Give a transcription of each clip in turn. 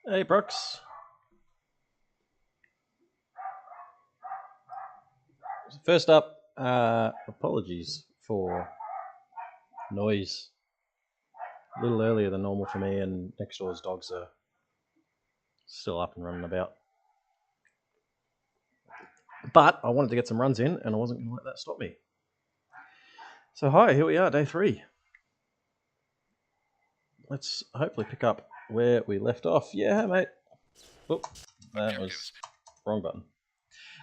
Hey, Brooks. First up, apologies for noise. A little earlier than normal for me, and next door's dogs are still up and running about. But I wanted to get some runs in, and I wasn't going to let that stop me. So hi, here we are, day 3. Let's hopefully pick up where we left off. Yeah, mate. Oh, that was wrong button.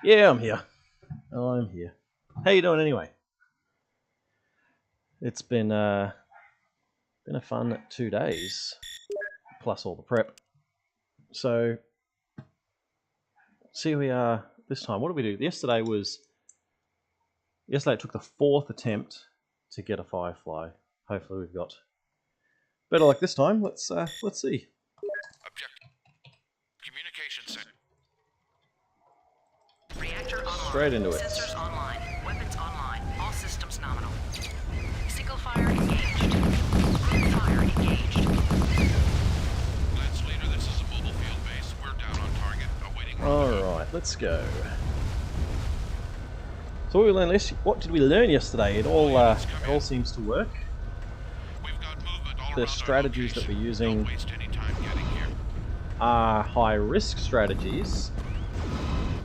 Yeah, I'm here. I'm here. How you doing anyway? It's been a fun 2 days, plus all the prep. So, see who we are this time. What did we do? Yesterday it took the 4th attempt to get a firefly. Hopefully we've got better luck this time. Let's see. Objective. Communication center. Reactor online. Straight into it. Sensors online. Weapons online. All systems nominal. Single fire engaged. Group fire engaged. Lance Leader, this is a mobile field base. We're down on target. Awaiting. Alright, let's go. So what did we learn yesterday? It all seems to work. We've got movement all The around strategies our that we're location. using Don't waste any time getting here. are high-risk strategies,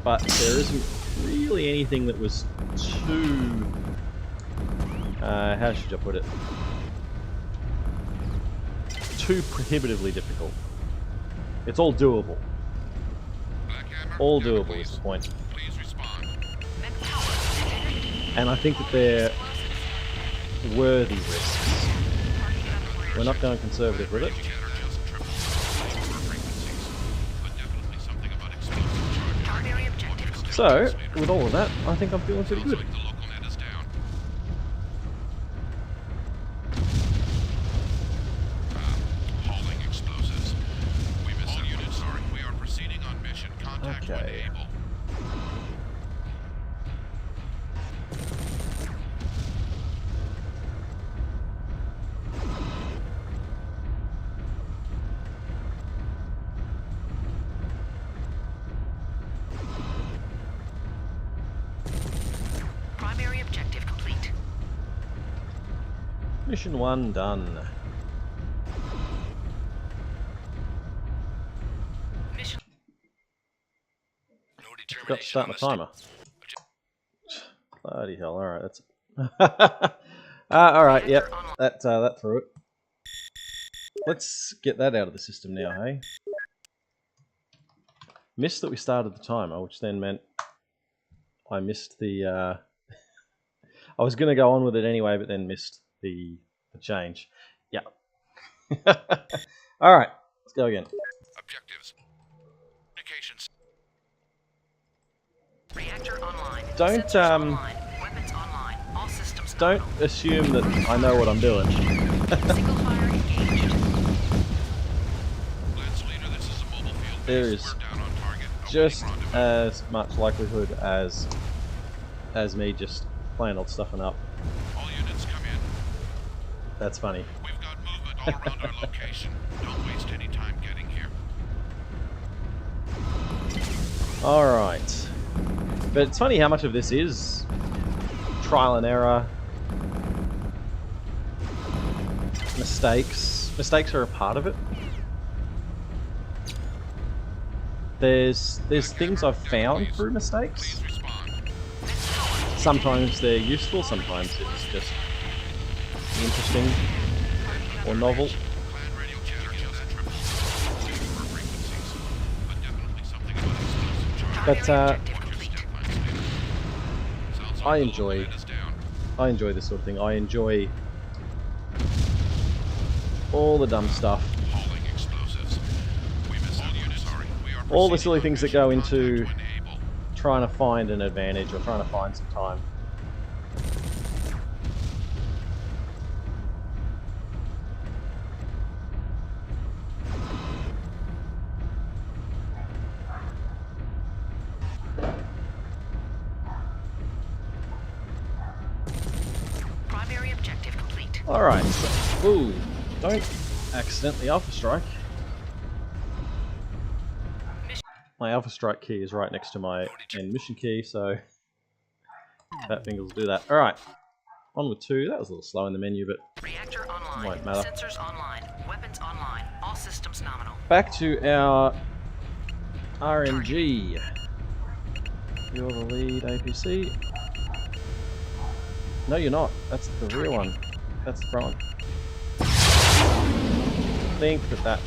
but there isn't really anything that was too... how should I put it? Too prohibitively difficult. It's all doable. Black Hammer, All Gamma, doable is the point. Please respond. Mech power. And I think that they're worthy risks. We're not going conservative with it. Indicator just triple. Lower frequencies, but definitely something about explosive charges. Primary objective. So, with all of that, I think I'm feeling pretty Sounds good. like the local net is down. Hauling explosives. We missed all units. Sorry, we are proceeding on mission. Contact when Okay. able. Primary objective complete. Mission 1 done. Mission. No Got to determination start on my the timer. Bloody hell, alright, that's... alright, yep, that threw it. Let's get that out of the system now, hey? Missed that we started the timer, which then meant I missed the... I was going to go on with it anyway, but then missed the change. Yeah. Alright, let's go again. Objectives. Communications. Reactor online. Don't, Sensors online. Weapons online. All systems Don't nominal. assume that I know what I'm doing. Single fire engaged. Lance Leader, this is a mobile field There base. is We're down on target. Just Awaiting rendezvous. as much likelihood as me just plain old stuffing up. All units come in. That's funny. We've got movement all around our location. Don't waste any time getting here. Alright. But it's funny how much of this is trial and error. Mistakes. Mistakes are a part of it. There's things I've found through mistakes. Please respond. Sometimes they're useful, sometimes it's just interesting or novel. Clan radio chatter just triple. Lower frequencies, but definitely something about explosive charges. But Watch your Objective complete. step, Lance Leader. Sounds like I the enjoy- local net is down. I enjoy this sort of thing. I enjoy all the dumb stuff. Hauling explosives. We missed all units. Sorry, we are All the proceeding silly on things that mission. go into Contact when able. trying to find an advantage or trying to find some time. Primary objective complete. Alright, so, ooh, don't accidentally alpha strike. my Alpha Strike key is right next to my end mission key, so Fat Fingers will do that. Alright, on with 2. That was a little slow in the menu, but Reactor online. won't matter. Sensors online. Weapons online. All systems nominal. Back to our RNG. You're the lead APC. No, you're not. That's the rear one. That's the front one. Think that.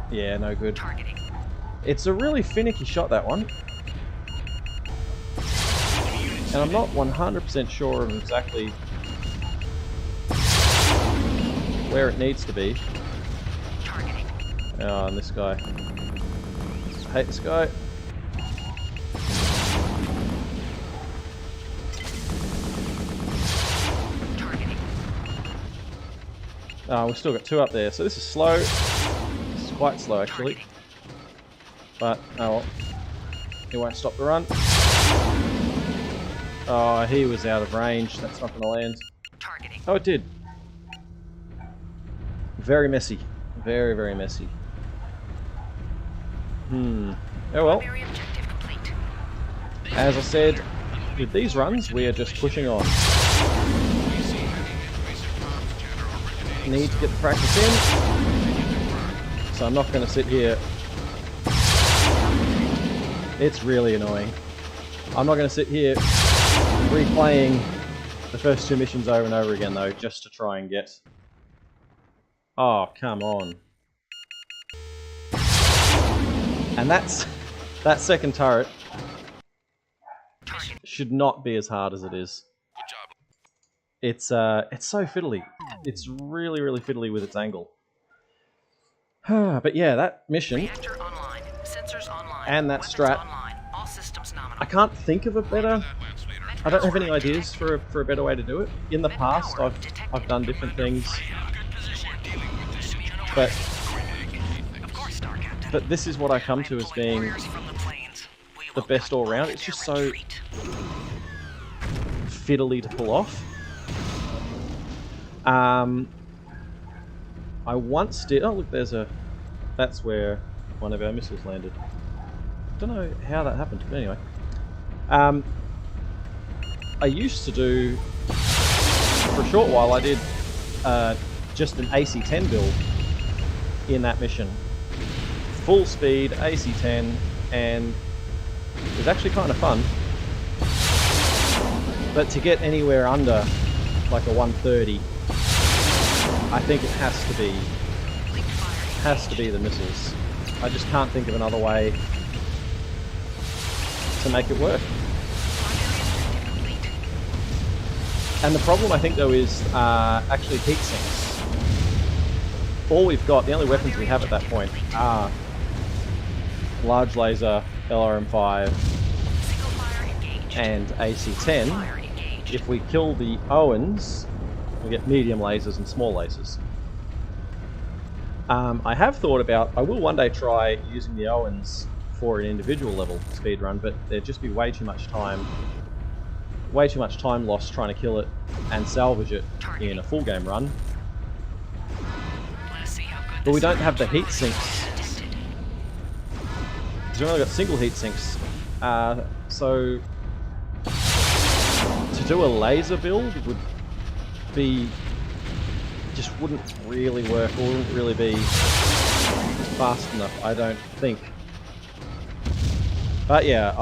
Yeah, no good. Targeting. It's a really finicky shot, that one. And I'm not 100% sure of exactly where it needs to be. Targeting. Oh, and this guy. I hate this guy. Targeting. Oh, we've still got 2 up there, so this is slow. This is quite slow, actually. Targeting. But, oh well. He won't stop the run. Oh, he was out of range. That's not going to land. Targeting. Oh, it did. Very messy. Very, very messy. Oh well. Primary objective complete. As I said, with these runs, we are just pushing on. Need to get the practice in. So I'm not going to sit here. It's really annoying. I'm not going to sit here replaying the first 2 missions over and over again, though, just to try and get... Oh, come on. And that second turret should not be as hard as it is. It's so fiddly. It's really, really fiddly with its angle. But yeah, that mission Reactor online. Sensors online. and that Weapons strat, online. All systems nominal. I can't think of a better... I don't have any ideas for a better way to do it. In the past, I've done different things, but this is what I come to as being the best all round. It's just so fiddly to pull off. I once did. Oh look, there's a. That's where one of our missiles landed. Don't know how that happened, but anyway. I used to do, for a short while, I did just an AC-10 build in that mission. Full speed, AC-10, and it was actually kind of fun. But to get anywhere under like a 130, I think it has to be the missiles. I just can't think of another way to make it work. And the problem, I think, though, is actually heat sinks. All we've got, the only weapons we have at that point are large laser, LRM-5, and AC-10. If we kill the Owens, we get medium lasers and small lasers. I have thought about, I will one day try using the Owens for an individual level speedrun, but there'd just be way too much time lost trying to kill it and salvage it in a full game run. But we don't have the heat sinks. We've only got single heat sinks. So to do a laser build would be wouldn't really work, or wouldn't really be fast enough, I don't think. But yeah,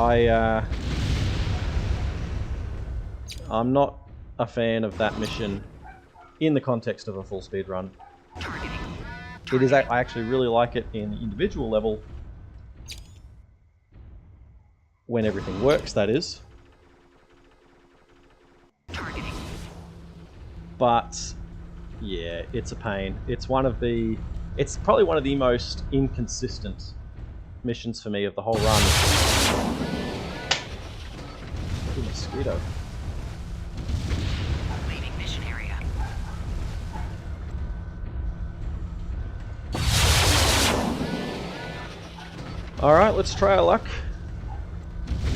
I'm not a fan of that mission in the context of a full speed run. It is. I actually really like it in the individual level when everything works, that is. But yeah, it's a pain. It's probably one of the most inconsistent missions for me of the whole run. Ooh, mosquito. Leaving mission area. Alright, let's try our luck.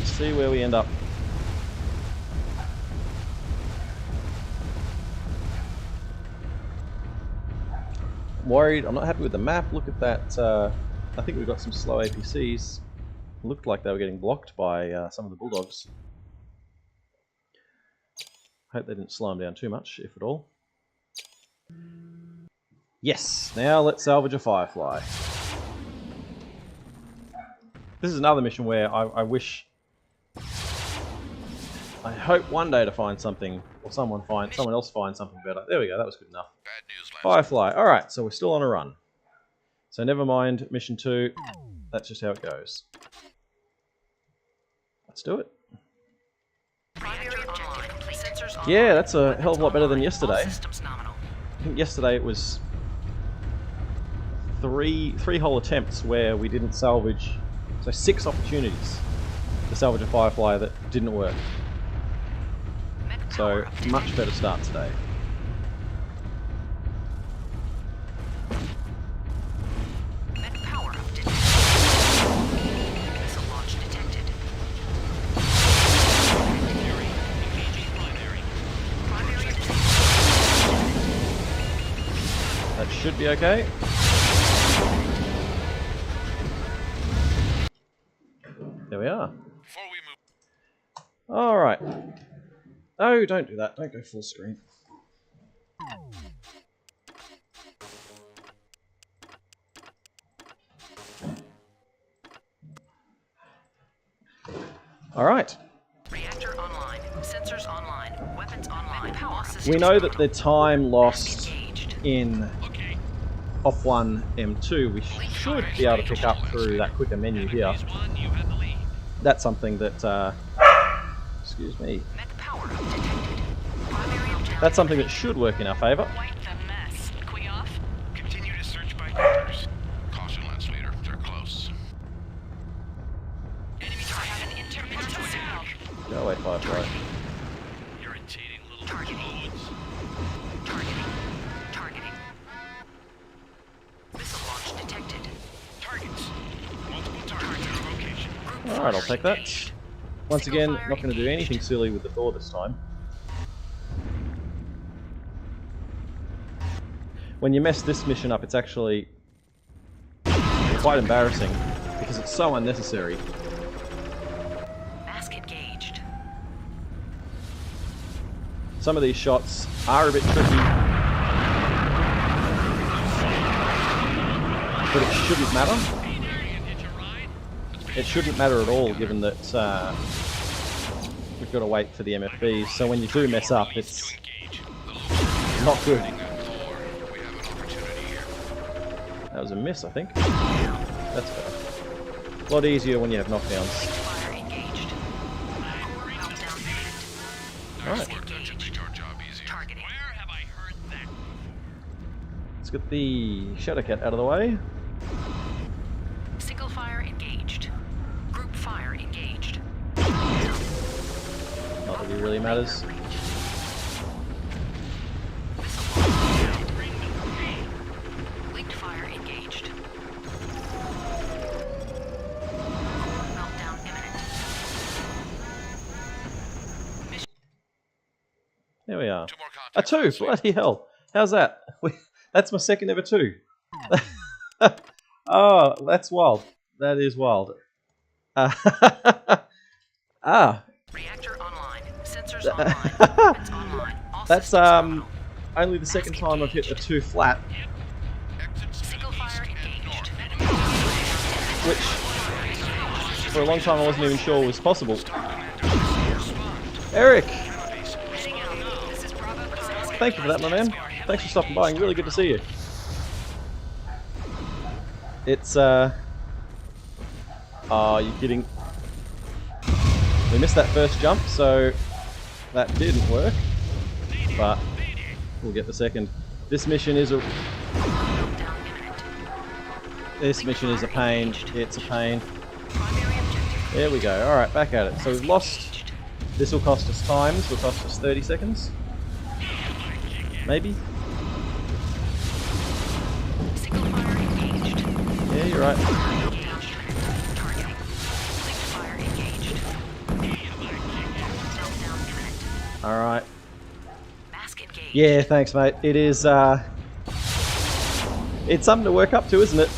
See where we end up. I'm worried. I'm not happy with the map. Look at that I think we've got some slow APCs. Looked like they were getting blocked by some of the bulldogs. Hope they didn't slow them down too much, if at all. Yes, now let's salvage a Firefly. This is another mission where I wish... I hope one day to find something, or someone else find something better. There we go, that was good enough. Bad news, Lance. Firefly, alright, so we're still on a run. So never mind mission 2, that's just how it goes. Let's do it. Yeah, that's a hell of a lot better than yesterday. I think yesterday it was three whole attempts where we didn't salvage, so 6 opportunities to salvage a Firefly that didn't work. So much better start today. That should be okay. There we are. Before we move, Alright. No, don't do that. Don't go full screen. Alright. Reactor online. Sensors online. Weapons online. Power systems We know that online. the time lost Engaged. in okay. Op 1 M2 we should be able to pick up through that quicker menu here. Phase 1, you had the lead. That's something that excuse me. Mech power up detected. Primary objective. That's something that should work in our favour. Quite the mess. Qui-off. Continue to search by numbers. Caution, Lance Leader. They're close. Enemy I have an intermittent signal. Go away, Firefly. irritating little Targeting. drones. Targeting. Missile launch detected. Targets. Multiple targets in our location. Alright, I'll take that. Once again, not going to do anything silly with the Thor this time. When you mess this mission up, it's actually quite embarrassing because it's so unnecessary. Mask engaged. Some of these shots are a bit tricky, but it shouldn't matter. It shouldn't matter at all, given that we've got to wait for the MFBs. So when you do mess up, it's not good. That was a miss, I think. That's better. A lot easier when you have knockdowns. Fire engaged. Meltdown imminent. Alright, Engaged. Targeting. Where have I heard that? let's get the Shadowcat out of the way. Single fire engaged. Group fire engaged. Not that it really matters. Missile launch detected. Leaked fire engaged. Meltdown imminent. There we are. 2 more A contacts. 2! Bloody hell! How's that? That's my second ever 2. Oh, that's wild. That is wild. Ah, Reactor online. Sensors online. Weapons online. All that's systems nominal. only the second time I've hit the 2 flat, Exits to Single the fire east and engaged. north. which for a long time I wasn't even sure was possible. Eric, Heading out. This is Bravo. thank you for that, my man. Thanks for stopping by. Really good to see you. It's oh, you're kidding. We missed that first jump, so that didn't work. But we'll get the second. This mission is a Meltdown imminent. this mission is a pain. It's a pain. Primary objective. There we go. All right, back at it. So we've lost. This will cost us time. This will cost us 30 seconds. Maybe. Single fire engaged. Yeah, you're right. Engaged. Targeting. Leaked fire engaged. Meltdown imminent. All right. Mask engaged. Yeah, thanks, mate. It is. It's something to work up to, isn't it?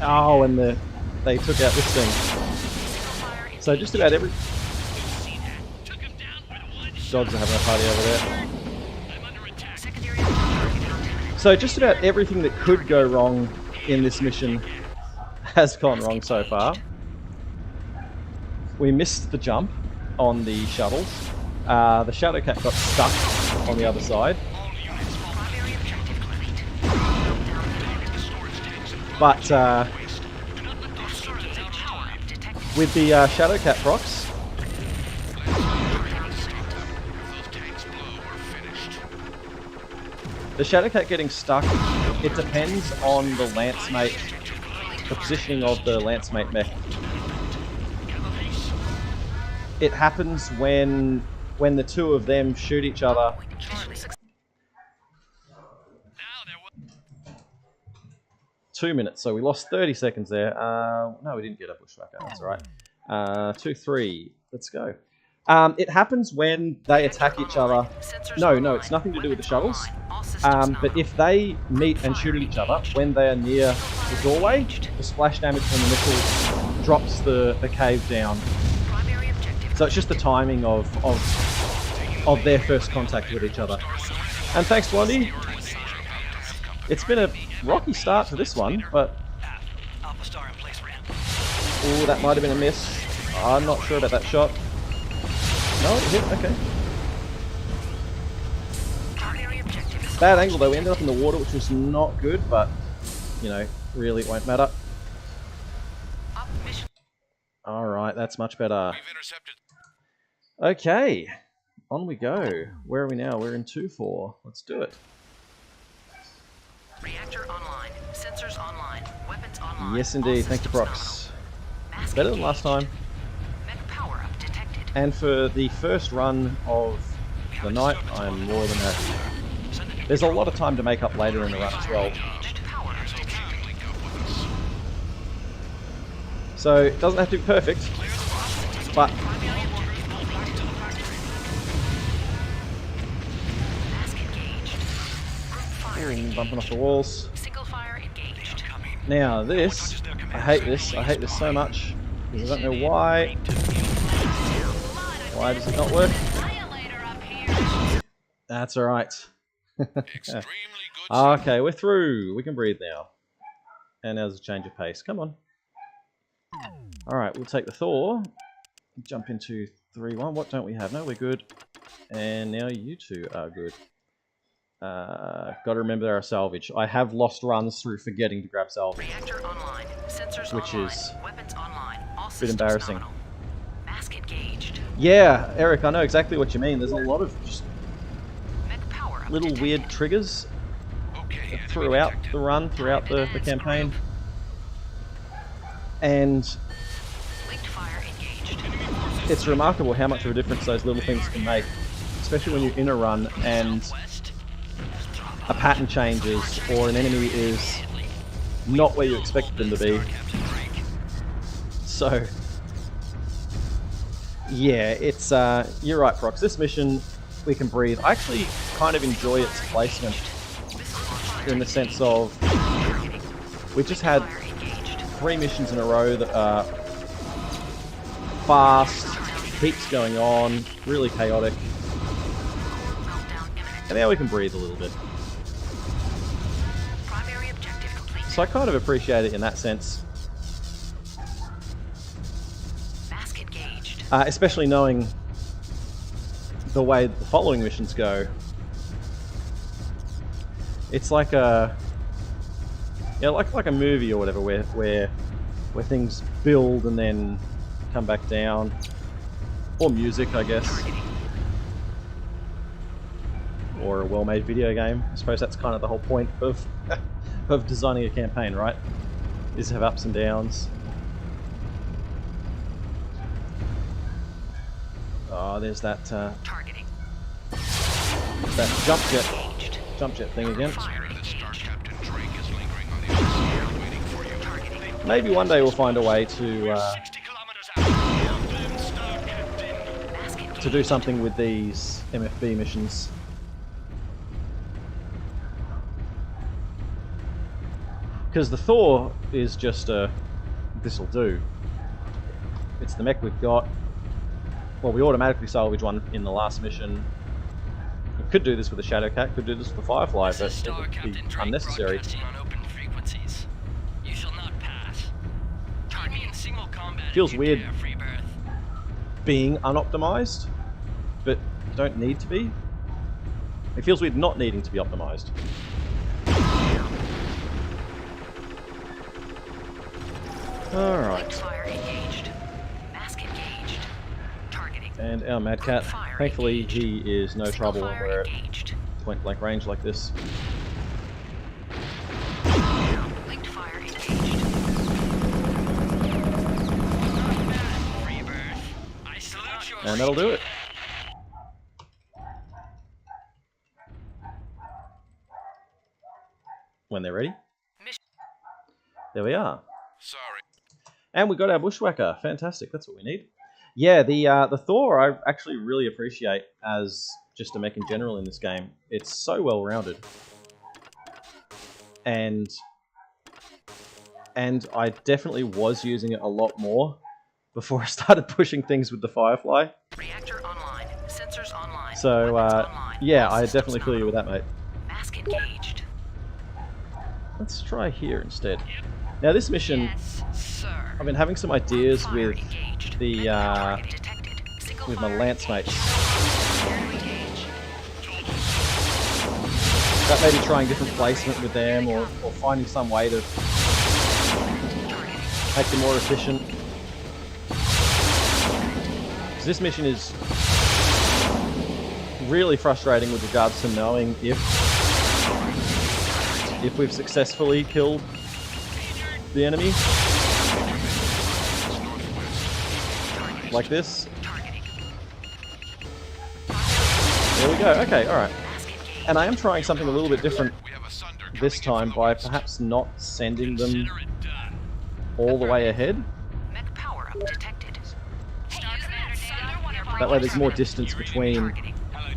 Oh, and they took out this thing. So just about every... Dogs are having a party over there. So just about everything that could go wrong in this mission has gone wrong so far. We missed the jump on the shuttles. The Shadowcat got stuck on the other side. But with the Shadowcat procs, the Shadowcat getting stuck, it depends on the Lance Mate, the positioning of the Lance Mate mech. It happens when the two of them shoot each other. 2 minutes, so we lost 30 seconds there. No, we didn't get a bushwhacker, that's alright. 2, 3, let's go. It happens when they attack each other. No, it's nothing to do with the shuttles. But if they meet and shoot at each other when they are near the doorway, the splash damage from the missiles drops the cave down. So it's just the timing of their first contact with each other. And thanks, Blondie. It's been a rocky start to this one, but... Oh, that might have been a miss. I'm not sure about that shot. No, it hit, okay. Bad angle though, we ended up in the water, which was not good, but, you know, really it won't matter. Alright, that's much better. Okay, on we go. Where are we now? We're in 2-4. Let's do it. Reactor online. Sensors online. Weapons online. Yes, indeed. Thank you, Prox. Better than last time. Mech power up detected. And for the first run of the night, I'm more than happy. There's a lot of time to make up later in the run as well. So it doesn't have to be perfect, but bumping off the walls. Now this, I hate this so much, because I don't know why. Why does it not work? That's alright. Okay, we're through. We can breathe now. And there's a change of pace. Come on. Alright, we'll take the Thor. Jump into 3-1. What don't we have? No, we're good. And now you two are good. Gotta remember there are salvage. I have lost runs through forgetting to grab salvage. Reactor online. Sensors which online. is Weapons online. All a bit embarrassing. nominal. Mask engaged. Yeah, Eric, I know exactly what you mean. There's a lot of just Mech power up little detected. weird triggers throughout the run, throughout the campaign. And Linked fire engaged. it's remarkable how much of a difference those little things can make. Especially when you're in a run and a pattern changes or an enemy is not where you expected them to be. So, yeah, it's you're right, Prox. This mission, we can breathe. I actually kind of enjoy its placement in the sense of we just had 3 missions in a row that are fast, heaps going on, really chaotic, and now we can breathe a little bit. Primary objective complete. So I kind of appreciate it in that sense. Mask engaged. Especially knowing the way the following missions go. It's like a, yeah, like a movie or whatever, where things build and then come back down, or music, I guess, or a well-made video game. I suppose that's kind of the whole point of of designing a campaign, right? Is to have ups and downs. Oh, there's that Targeting. that jump jet thing again. Maybe one day we'll find a way to do something with these MFB missions. Because the Thor is just a this'll do. It's the mech we've got. Well, we automatically salvage one in the last mission. We could do this with the Shadowcat, could do this with the Firefly, but it would be unnecessary. On open frequencies. You shall not pass. Target in single combat. Feels weird Free birth. being unoptimized, but don't need to be. It feels weird not needing to be optimized. Alright. Fire engaged. Mask engaged. Targeting. And our Mad Cat, thankfully he is no trouble when we're at engaged. point blank range like this. Linked fire engaged. Free birth. I salute your And that'll do it. When they're ready. There we are. Sorry. And we got our Bushwhacker. Fantastic, that's what we need. Yeah, the Thor I actually really appreciate as just a mech in general in this game. It's so well rounded. And I definitely was using it a lot more before I started pushing things with the Firefly. Reactor online. Sensors online. So Weapons online. yeah, All I systems definitely feel you with that, mate. Mask engaged. Let's try here instead. Now this mission, Yes, sir. I've been having some ideas Fire with engaged. the Target detected. Single with my fire lance mates. engaged. That maybe trying different placement with them, or finding some way to make them more efficient. So this mission is really frustrating with regards to knowing if we've successfully killed the enemy. Like this. There we go. Okay, alright. And I am trying something a little bit different this time by perhaps not sending them Consider it done. all the way ahead. Mech power up detected. That way there's more distance between...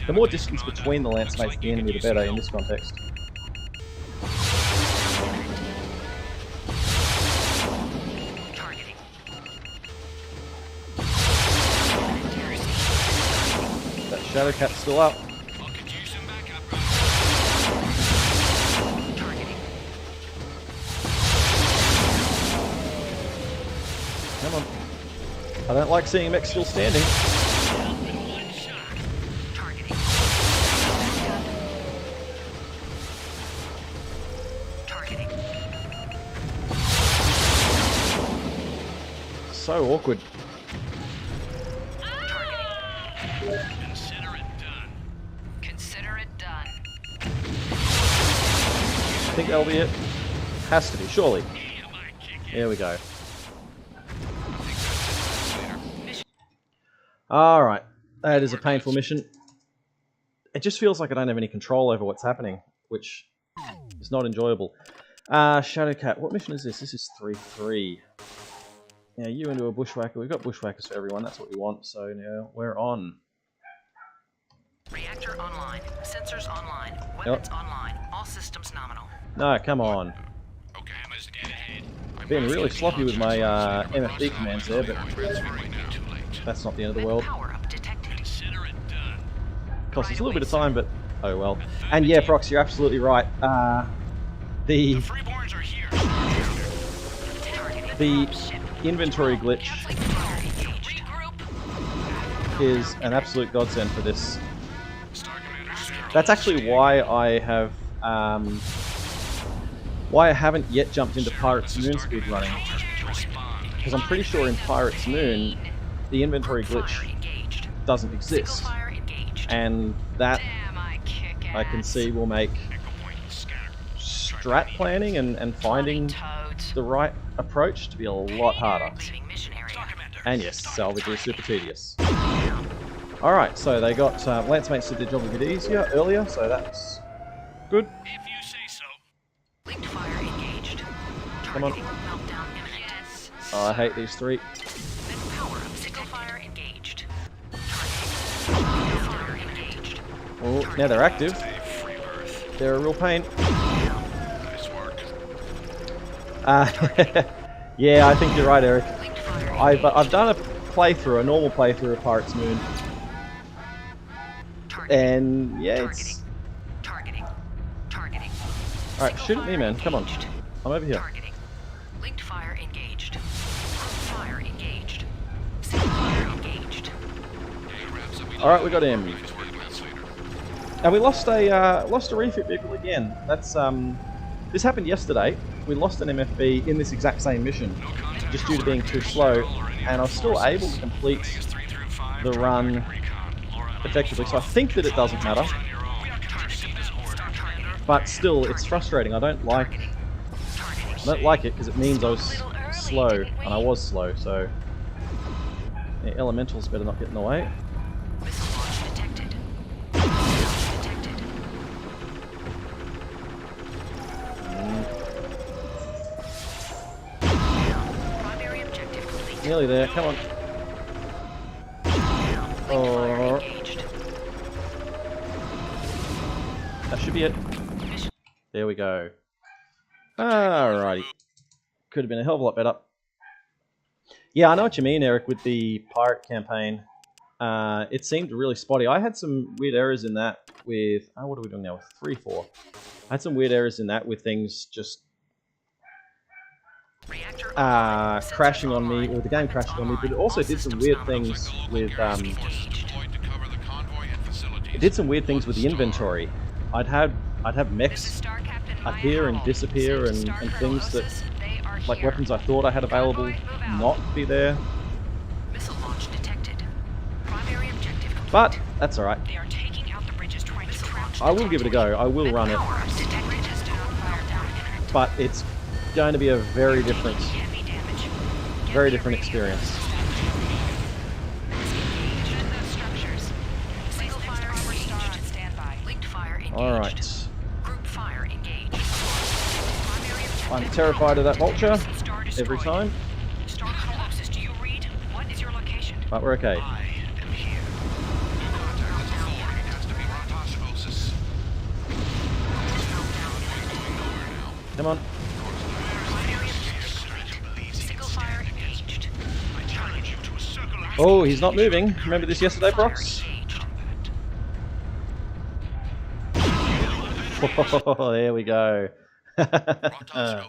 The more distance between the lance mates and the enemy, the better in this context. Targeting. That Shadowcat's still up. I could use some backup. Targeting. Come on. I don't like seeing mech still standing. Targeting. Targeting. So awkward. Consider it done. Consider it done. I think that'll be it. Has to be, surely. There we go. Alright. That is a painful mission. It just feels like I don't have any control over what's happening, which is not enjoyable. Shadowcat, what mission is this? This is 3-3. Now you into a Bushwhacker. We've got Bushwhackers for everyone, that's what we want, so now we're on. Reactor online. Sensors online. Weapons online. All systems nominal. No, come on. Okay, I'm just dead ahead. Being really sloppy with my MFD commands there, but that's not the end of the world. Power up detected. Consider it done. Costs us a little bit of time, but oh well. And yeah, Prox, you're absolutely right. The Freeborns are here. inventory glitch Fire engaged. is an absolute godsend for this. Star Commander Cyril. That's actually why I have why I haven't yet jumped into Pirates Moon speedrunning, Respond. because I'm pretty sure in Pirates Moon the inventory Fire glitch engaged. doesn't Single exist, fire engaged. and that Damn, I kick I can ass. see will make Echo point scattered. strat planning and finding Toads. the right approach to be a lot harder. Leaving mission area. Star Commander. And yes, salvage is super tedious. Alright, so they got lance mates did their job a bit easier earlier, so that's good. If you say so. Linked fire engaged. Come on. Targeting meltdown imminent. Yes. Oh, I hate these three. Mech power up. Single fire engaged. Targeting. Fire engaged. Oh, now they're active. Free birth. They're a real pain. Nice work. Yeah, I think you're right, Eric. Linked fire I've done a playthrough, a normal playthrough of Pirates Moon, targeting. and yeah, it's Targeting. Targeting. all right. Shoot at me, man. Come on, I'm over here. Targeting. Linked fire engaged. Group fire engaged. Single fire engaged. All right, we got him, and we lost a refit vehicle again. That's this happened yesterday. We lost an MFB in this exact same mission, just due to being too slow, and I was still able to complete the run effectively. So I think that it doesn't matter, but still, it's frustrating. I don't like it because it means I was slow, and I was slow. So the elementals better not get in the way. Missile launch detected. Launch detected. Primary objective complete. Nearly there. Come on. Linked fire engaged. That should be it. Mission There we go. Alrighty. Could have been a hell of a lot better. Yeah, I know what you mean, Eric, with the pirate campaign. It seemed really spotty. I had some weird errors in that with... Oh, what are we doing now? With 3-4. I had some weird errors in that with things just reactor crashing on me, or the game crashing on me, but it also did some weird things with... It did some weird things with the inventory. I'd have mechs appear and disappear, and things that, like weapons I thought I had available, not be there. Missile launch detected. Primary objective complete. But that's alright. They are taking out the bridges trying to launch. I will give it a go. I will run it. But it's going to be a very different experience. Alright. Group fire engaged. I'm terrified of that vulture every time, Star Colossus, do you read? What is your location? but we're okay. I am here. It has to be Rotosmosis. Come on. Single fire engaged. I challenge you to a circle of Oh, he's not moving. Remember this yesterday, Brox? Oh, there we go. Rotosmosis.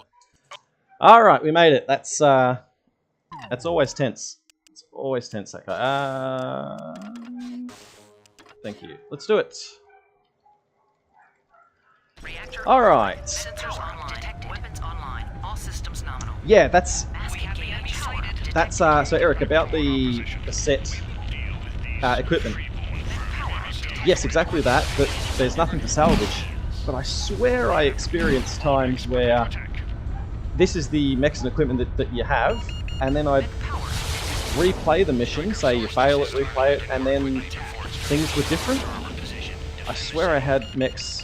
Alright, we made it. That's always tense. It's always tense, that guy. Thank you. Let's do it. Reactor Alright. Sensors online. Weapons online. All systems nominal. Yeah, that's Mask engaged. so Eric, about the set equipment. Yes, exactly that, but there's nothing to salvage. But I swear I experienced times where this is the mechs and equipment that you have, and then I'd replay the mission, say you fail it, replay it, and then things were different. I swear I had mechs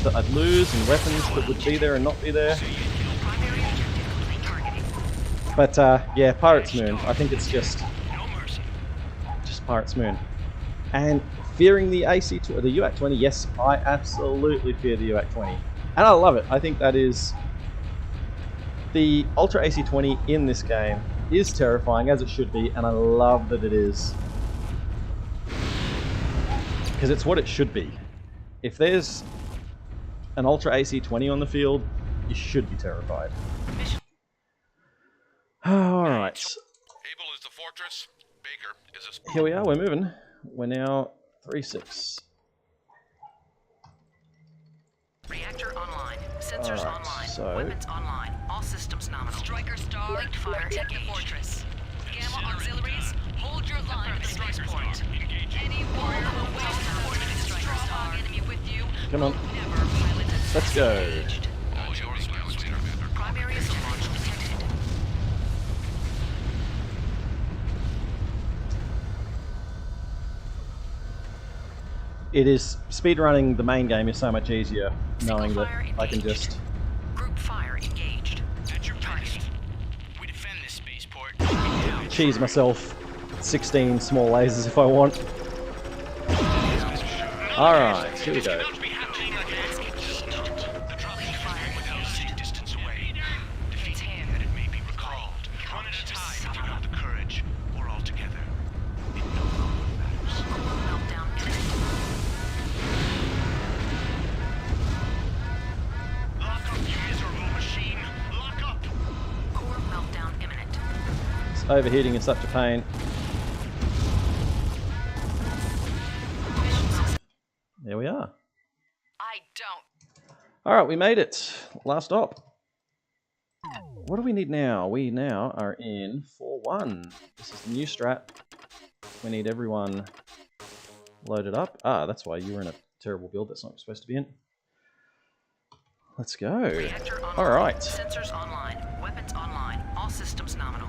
that I'd lose and weapons that would be there and not be there. But yeah, Pirates Moon. I think it's just Pirates Moon. And fearing the AC-20, the UAC-20, yes, I absolutely fear the UAC-20. And I love it. I think that is... The Ultra AC-20 in this game is terrifying, as it should be, and I love that it is. Because it's what it should be. If there's an Ultra AC-20 on the field, you should be terrified. Alright. Able is the fortress. Baker is a... Here we are, we're moving. We're now 3-6. Reactor online. Sensors Alright, online. so- Weapons online. All systems nominal. Striker Star. Linked fire Protect the engaged. fortress. Gamma auxiliaries, hold your line for space point. Any warrior will wait for the strong enemy with you. Come on. Never pilot a Let's go. All yours, Leader. Primary launch detected. It is... Speedrunning the main game is so much easier, knowing that I can just... Group fire engaged. At your target. We defend this spaceport. cheese myself 16 small lasers if I want. Alright, here we go. overheating is such a pain. There we are. I don't. Alright, we made it. Last stop. What do we need now? We now are in 4-1. This is the new strat. We need everyone loaded up. Ah, that's why you were in a terrible build that's not supposed to be in. Let's go. Alright. Sensors online. Weapons online. All systems nominal.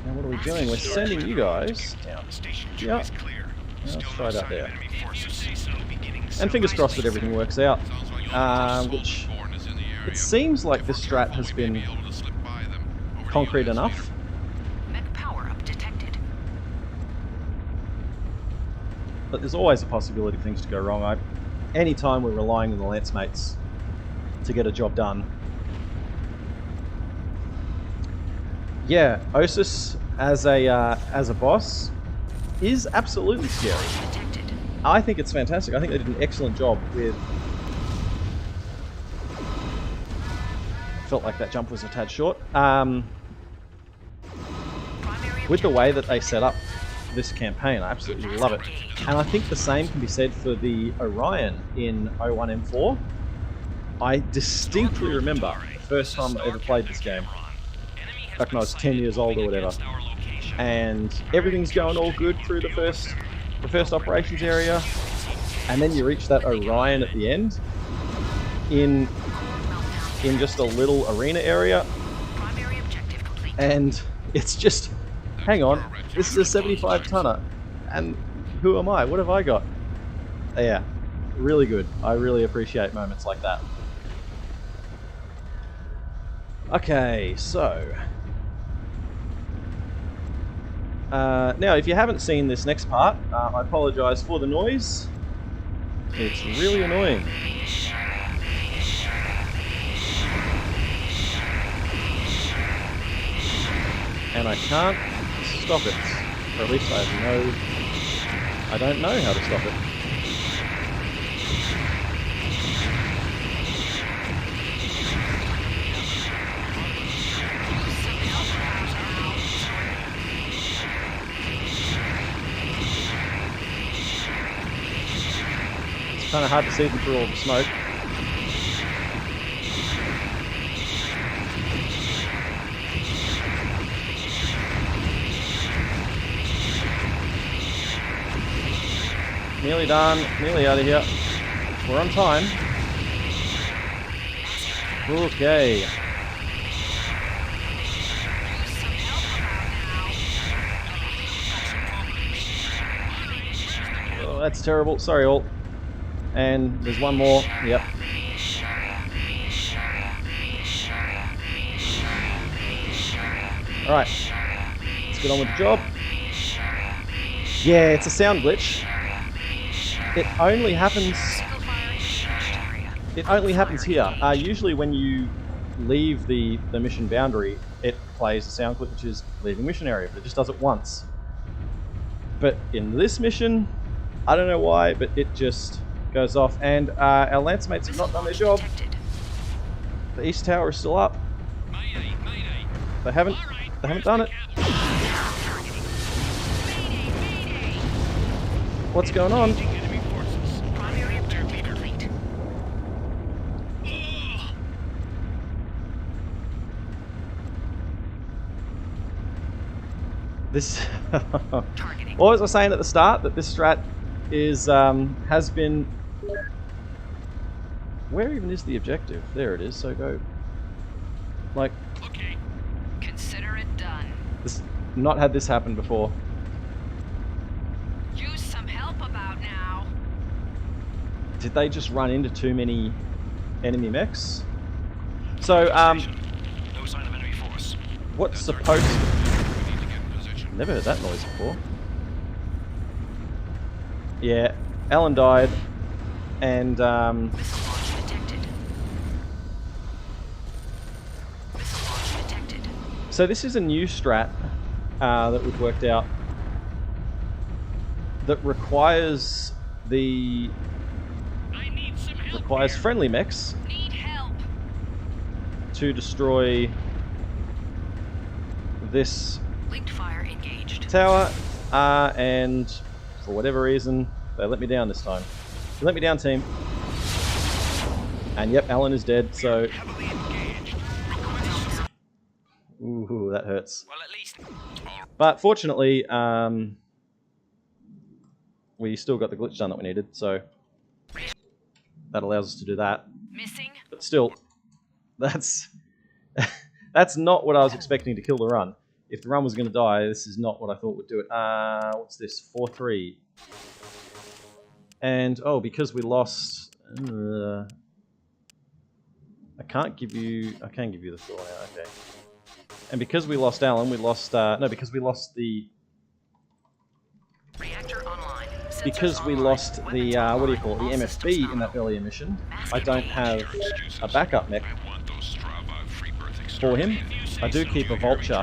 Now what are we doing? We're sending you guys down. Station 2 Yeah. is clear. Let's Still try no that sign there. of enemy forces. Beginning And fingers crossed that everything works out. Sounds like Which Born is in the area. it seems like this If we're strat careful, has we may been be able to slip by them. Over to you, concrete Lance enough. Leader. Mech power up detected. But there's always a possibility of things to go wrong. Anytime we're relying on the Lance mates to get a job done. Yeah, Osis as a boss is absolutely scary. Detected. I think it's fantastic. I think they did an excellent job with... Felt like that jump was a tad short. With the way that they set up this campaign, I absolutely love it. And I think the same can be said for the Orion in 01M4. I distinctly remember the first time I ever played this game, back when I was 10 years old or whatever, and everything's going all good through the first operations area, and then you reach that Orion at the end in just a little arena area, Primary objective complete. and it's just, hang on, this is a 75 tonner, and who am I? What have I got? Yeah, really good. I really appreciate moments like that. Okay, so now if you haven't seen this next part, I apologise for the noise. It's really annoying. And I can't stop it. Or at least I don't know how to stop it. It's kind of hard to see them through all the smoke. Nearly done, nearly out of here. We're on time. Okay. Oh, that's terrible. Sorry, all. And there's one more. Yep. Alright. Let's get on with the job. Yeah, it's a sound glitch. It only happens. It only happens here. Usually, when you leave the mission boundary, it plays a sound clip which is leaving mission area, but it just does it once. But in this mission, I don't know why, but it just goes off, and our lance mates have not done their job. The east tower is still up. They haven't done it. What's going on? Primary objective complete. This. Targeting. What was I saying at the start? That this strat is has been. Where even is the objective? There it is. So go. Like, Okay. Consider it done. this, not had this happen before. Use some help about now. Did they just run into too many enemy mechs? So No sign of enemy force. what's supposed? We need to get in position. Never heard that noise before. Yeah, Alan died, and Missile launch detected. Missile launch detected. so this is a new strat that we've worked out that requires I need some help. requires here. friendly mechs Need help. to destroy this Linked fire engaged. tower, and for whatever reason, they let me down this time. They let me down, team. And yep, Alan is dead, so... Ooh, that hurts. Well, at least. But fortunately, we still got the glitch done that we needed, so that allows us to do that. Missing. But still, that's that's not what I was expecting to kill the run. If the run was going to die, this is not what I thought would do it. What's this? 4-3. And, oh, because we lost... I can give you the floor now, okay. And because we lost Alan, we lost... because we lost the... Reactor online. Because we lost the, what do you call it, the MFB in that earlier mission, I don't have a backup mech for him. I do keep a vulture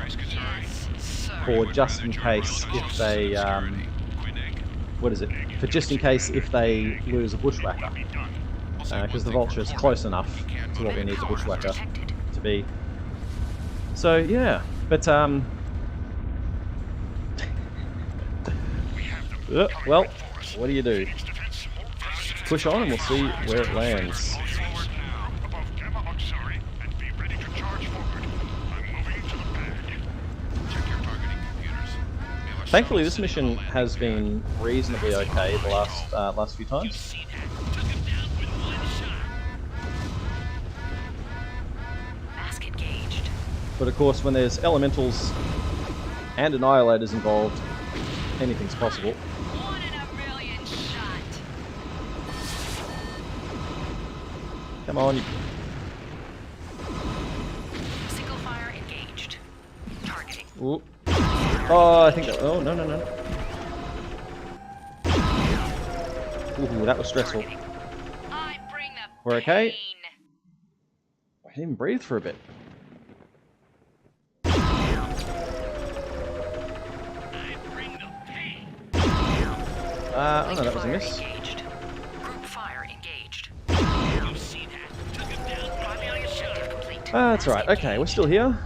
for just in case if they, what is it? For just in case if they lose a bushwhacker. Because the vulture is close enough to what we need the bushwhacker to be. So, yeah. But, well, what do you do? Push on and we'll see where it lands. Thankfully, this mission has been reasonably okay the last few times. Mask engaged. But of course, when there's elementals and annihilators involved, anything's possible. One in a million shot. Come on, you... Single fire engaged. Targeting. Ooh. Oh, I think that... Oh, no. Ooh, that was stressful. I bring the We're okay? pain. I didn't even breathe for a bit. I bring the pain. Oh no, that was a miss. Engaged. Group fire engaged. You see that? Took him down. Primary objective complete. That's alright, okay, we're still here.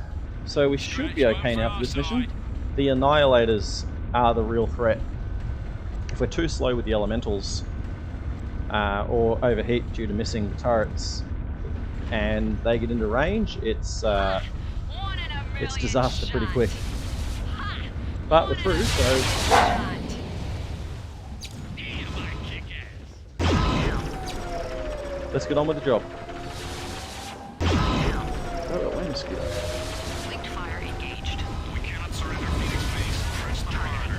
So we should be okay now for this mission. The annihilators are the real threat. If we're too slow with the elementals, or overheat due to missing the turrets, and they get into range, it's disaster pretty quick. But we're through, so let's get on with the job. Oh, wait a mosquito. Linked fire engaged. We cannot surrender Phoenix Base. Press the monitor.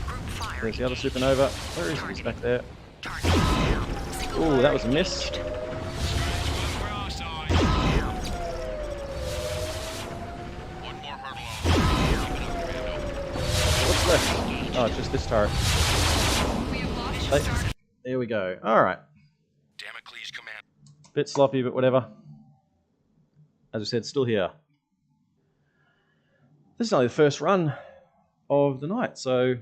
Group fire There's the other supernova. Where is he? He's back there. Targeting. Single Ooh, fire that was a miss. engaged. One more hurdle. What's left? Oh, it's just this turret. We have lost Hey, there we go. Alright. Damocles command. Bit sloppy, but whatever. As I said, still here. This is only the first run of the night, so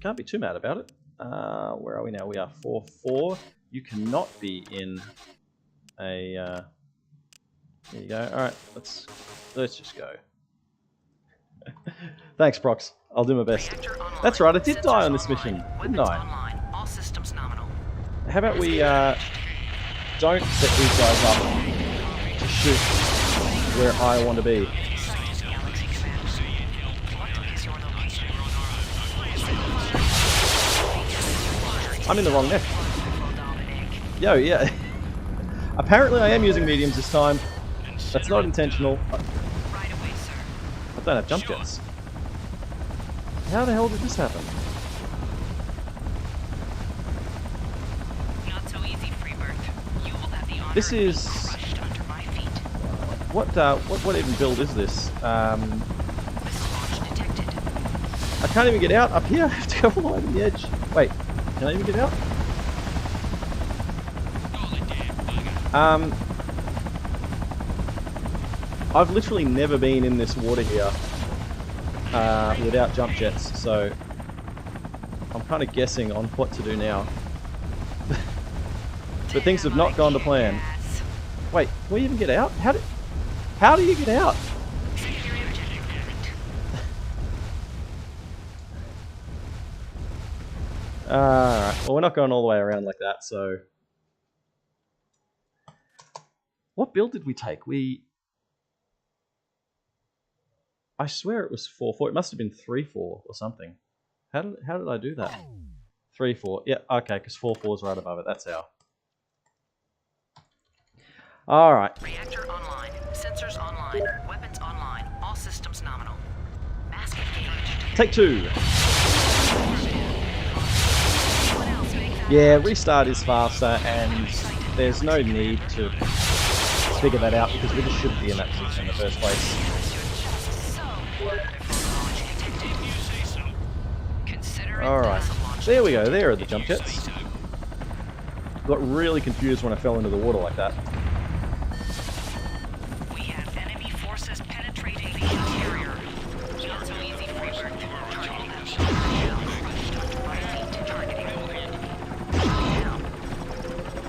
can't be too mad about it. Where are we now? We are 4-4. You cannot be in a... there you go. Alright, let's just go. Thanks, Prox. I'll do my best. Reactor online. That's right, I did die Sensors on this mission, online. didn't Weapons I? online. All systems nominal. How about we don't set these guys up to shoot where I want to be. Galaxy Commander. What is your location? I'm in the wrong neck. Yo, yeah. Apparently I am using mediums this time. That's not intentional. Right away, sir. I don't have jump jets. How the hell did this happen? Not so easy, Freebird. You will have the honor This of being is... crushed under my feet. What even build is this? Missile launch detected. I can't even get out up here. I have to go all the way to the edge. Wait, can I even get out? I've literally never been in this water here without jump jets, so I'm kind of guessing on what to do now. But things have not gone to plan. Wait, can we even get out? How do you get out? Secondary objective Alright, well we're not going all the way around like that, so... What build did we take? I swear it was 4-4. It must have been 3-4 or something. How did I do that? 3-4. Yeah, okay, because 4-4 is right above it. That's how. Alright. Reactor online. Sensors online. Weapons online. All systems nominal. Mask engaged. Take 2. Yeah, restart is faster, and there's no need to figure that out because we just shouldn't be in that position in the first place. Alright, there we go, there are the jump jets. Got really confused when I fell into the water like that. We have enemy forces penetrating the interior. Not so easy, Freebird.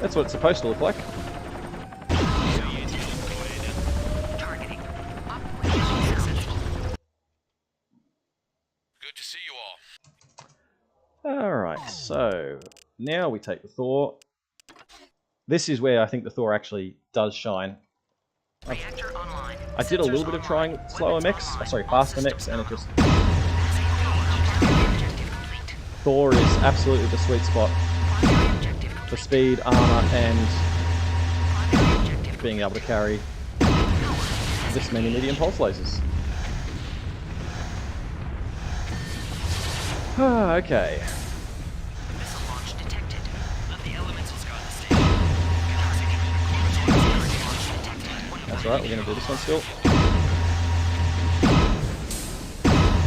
That's what it's supposed to look like. Targeting. Mission successful. Good to see you all. Alright, so now we take the Thor. This is where I think the Thor actually does shine. Reactor online. I did a little bit of trying slower mechs, sorry, faster mechs, and it just... Thor is absolutely the sweet spot for speed, armor, and being able to carry this many medium pulse lasers. Okay. Missile launch detected. Let the elementals go on the stage. That's right, we're going to do this one still.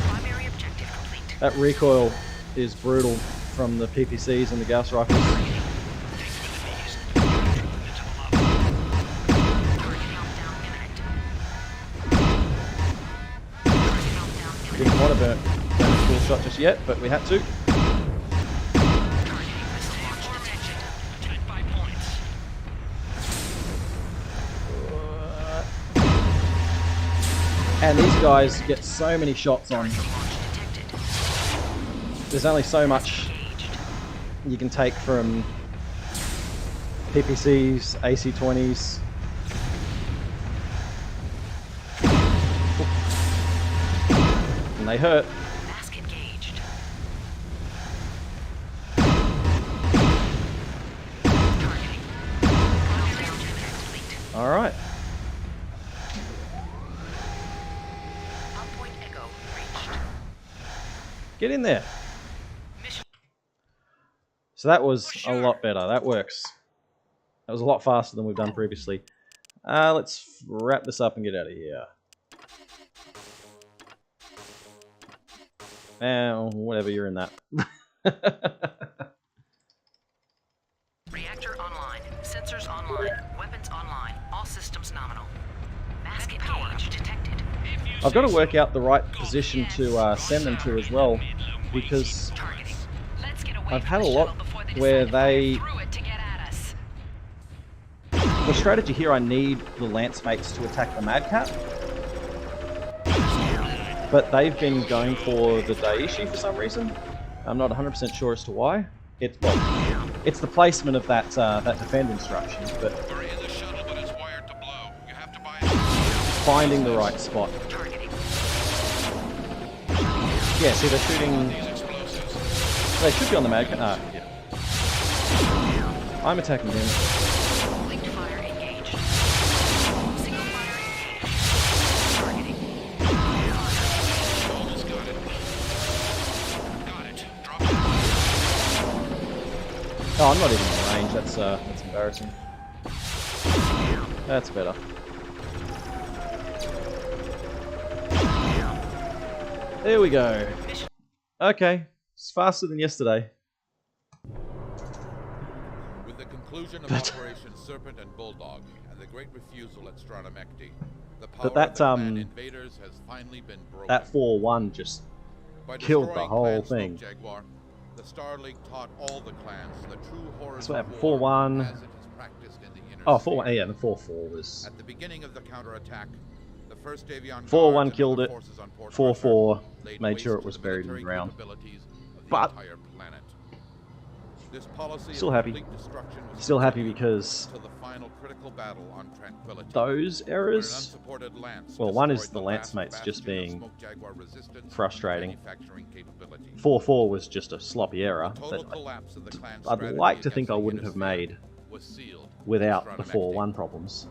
Primary objective complete. That recoil is brutal from the PPCs and the Gauss rifles. Didn't want to burn a full shot just yet, but we had to. And these guys get so many shots on. There's only so much you can take from PPCs, AC-20s. And they hurt. Mask engaged. Targeting. Primary objective complete. Alright. Point Echo reached. Get in there. So that was a lot better. That works. That was a lot faster than we've done previously. Let's wrap this up and get out of here. Whatever, you're in that. Reactor online. Sensors online. Weapons online. All systems nominal. Mask engaged. Detected. I've got to work out the right position to send them to as well, because Targeting. Let's get away I've from had the a lot shuttle before they where decide to fire they... through it to get at us. The strategy here, I need the lance mates to attack the Madcap. But they've been going for the Daiichi for some reason. I'm not 100% sure as to why. It's the placement of that that defend instruction, but We're in the shuttle, but it's wired to blow. You have to buy it. finding the right spot. Targeting. Yeah, see, they're shooting. These explosives. They should be on the Madcap. Yeah. I'm attacking him. Linked fire engaged. Single fire engaged. Targeting. Almost got it. Got it. Drop it. Oh, I'm not even in range. That's embarrassing. That's better. There we go. Okay, it's faster than yesterday. With the conclusion of Operation Serpent and Bulldog and the great refusal at Stratamecti, the power that, of the clan invaders has finally been broken. That 4-1 just By killed the destroying whole Clan thing. Smoke Jaguar, the Star League taught all the clans the true horrors So what of happened? war 4-1. as it is practiced in the inner Oh, sphere. 4-1. Yeah, the 4-4 was At the beginning of the counterattack, the 1st Avion 4-1 Guards and killed other it. forces on Port 4-4 Arthur laid made waste sure it to was the buried in the military ground. capabilities of the But entire planet. This policy Still of happy. complete destruction was Still happy continued because until the final critical battle on Tranquility. those When an errors, unsupported lance well, one is destroyed the lance last mates just bastion of being Smoke Jaguar resistance frustrating. and manufacturing capability. 4-4 was just a sloppy error The total that collapse of the clan's I'd strategy like to think against I the wouldn't have Unsphere made was sealed without in the Stronamecti. 4-1 problems.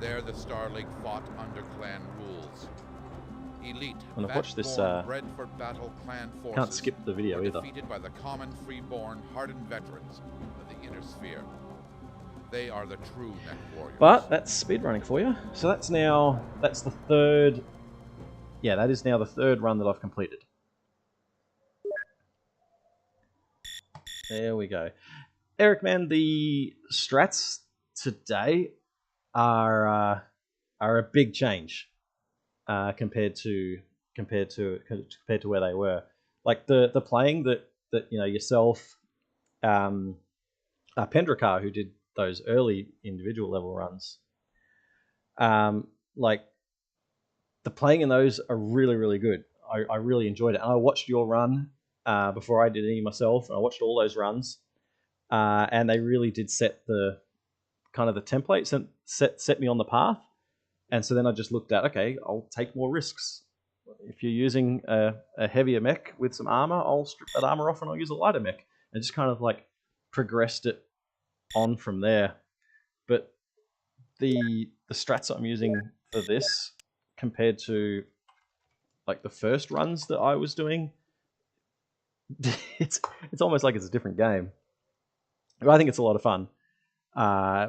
There the Star League fought under clan rules. Elite, And I've watched this, fat-born, bred for battle clan forces can't skip the video were either. defeated by the common, free-born, hardened veterans of the Inner Sphere. They are the true MechWarriors. But that's speedrunning for you. So that's the third. Yeah, that is now the third run that I've completed. There we go. Eric, man, the strats today are a big change compared to where they were. Like the playing that yourself, Pendrakar, who did those early individual level runs, like the playing in those are really, really good. I really enjoyed it. And I watched your run before I did any myself, and I watched all those runs, and they really did set the kind of the templates and set me on the path. And so then I just looked at, okay, I'll take more risks. If you're using a heavier mech with some armor, I'll strip that armor off and I'll use a lighter mech. And just kind of like progressed it on from there. But the strats I'm using for this compared to like the first runs that I was doing, it's almost like it's a different game. But I think it's a lot of fun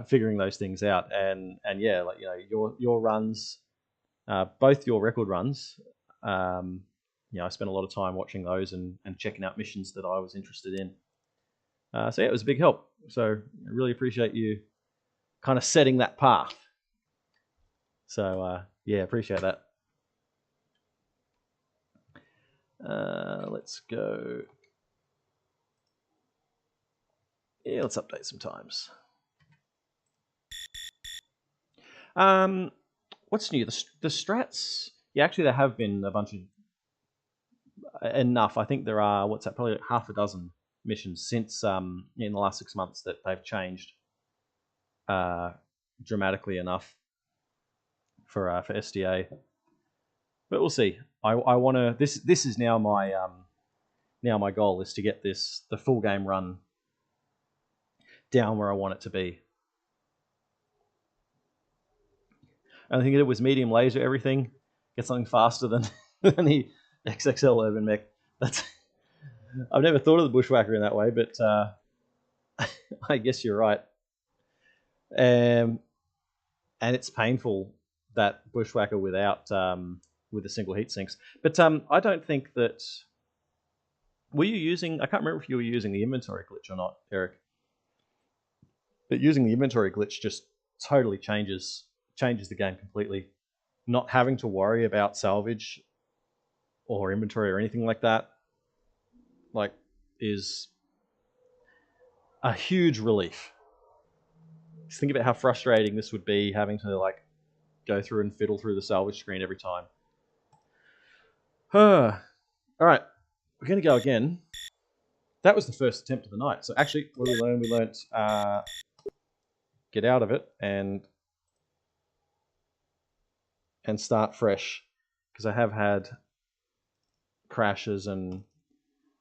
figuring those things out. And yeah, like your runs, both your record runs, I spent a lot of time watching those and checking out missions that I was interested in. So yeah, it was a big help. So I really appreciate you kind of setting that path. So yeah, appreciate that. Let's go. Yeah, let's update some times. What's new? The strats. Yeah, actually, there have been a bunch of enough. I think there are probably half a dozen missions since in the last 6 months that they've changed dramatically enough for SDA. But we'll see. I want to. This is now my goal is to get the full game run down where I want it to be. And I think it was medium laser everything. Get something faster than the XXL Urban Mech. I've never thought of the Bushwhacker in that way, but I guess you're right. And it's painful, that Bushwhacker without with the single heat sinks. But I don't think that. Were you using? I can't remember if you were using the inventory glitch or not, Eric. But using the inventory glitch just totally changes the game completely. Not having to worry about salvage or inventory or anything like that, like, is a huge relief. Just think about how frustrating this would be, having to like go through and fiddle through the salvage screen every time. All right, we're gonna go again. That was the first attempt of the night. So actually, what we learned, get out of it and start fresh, because I have had crashes and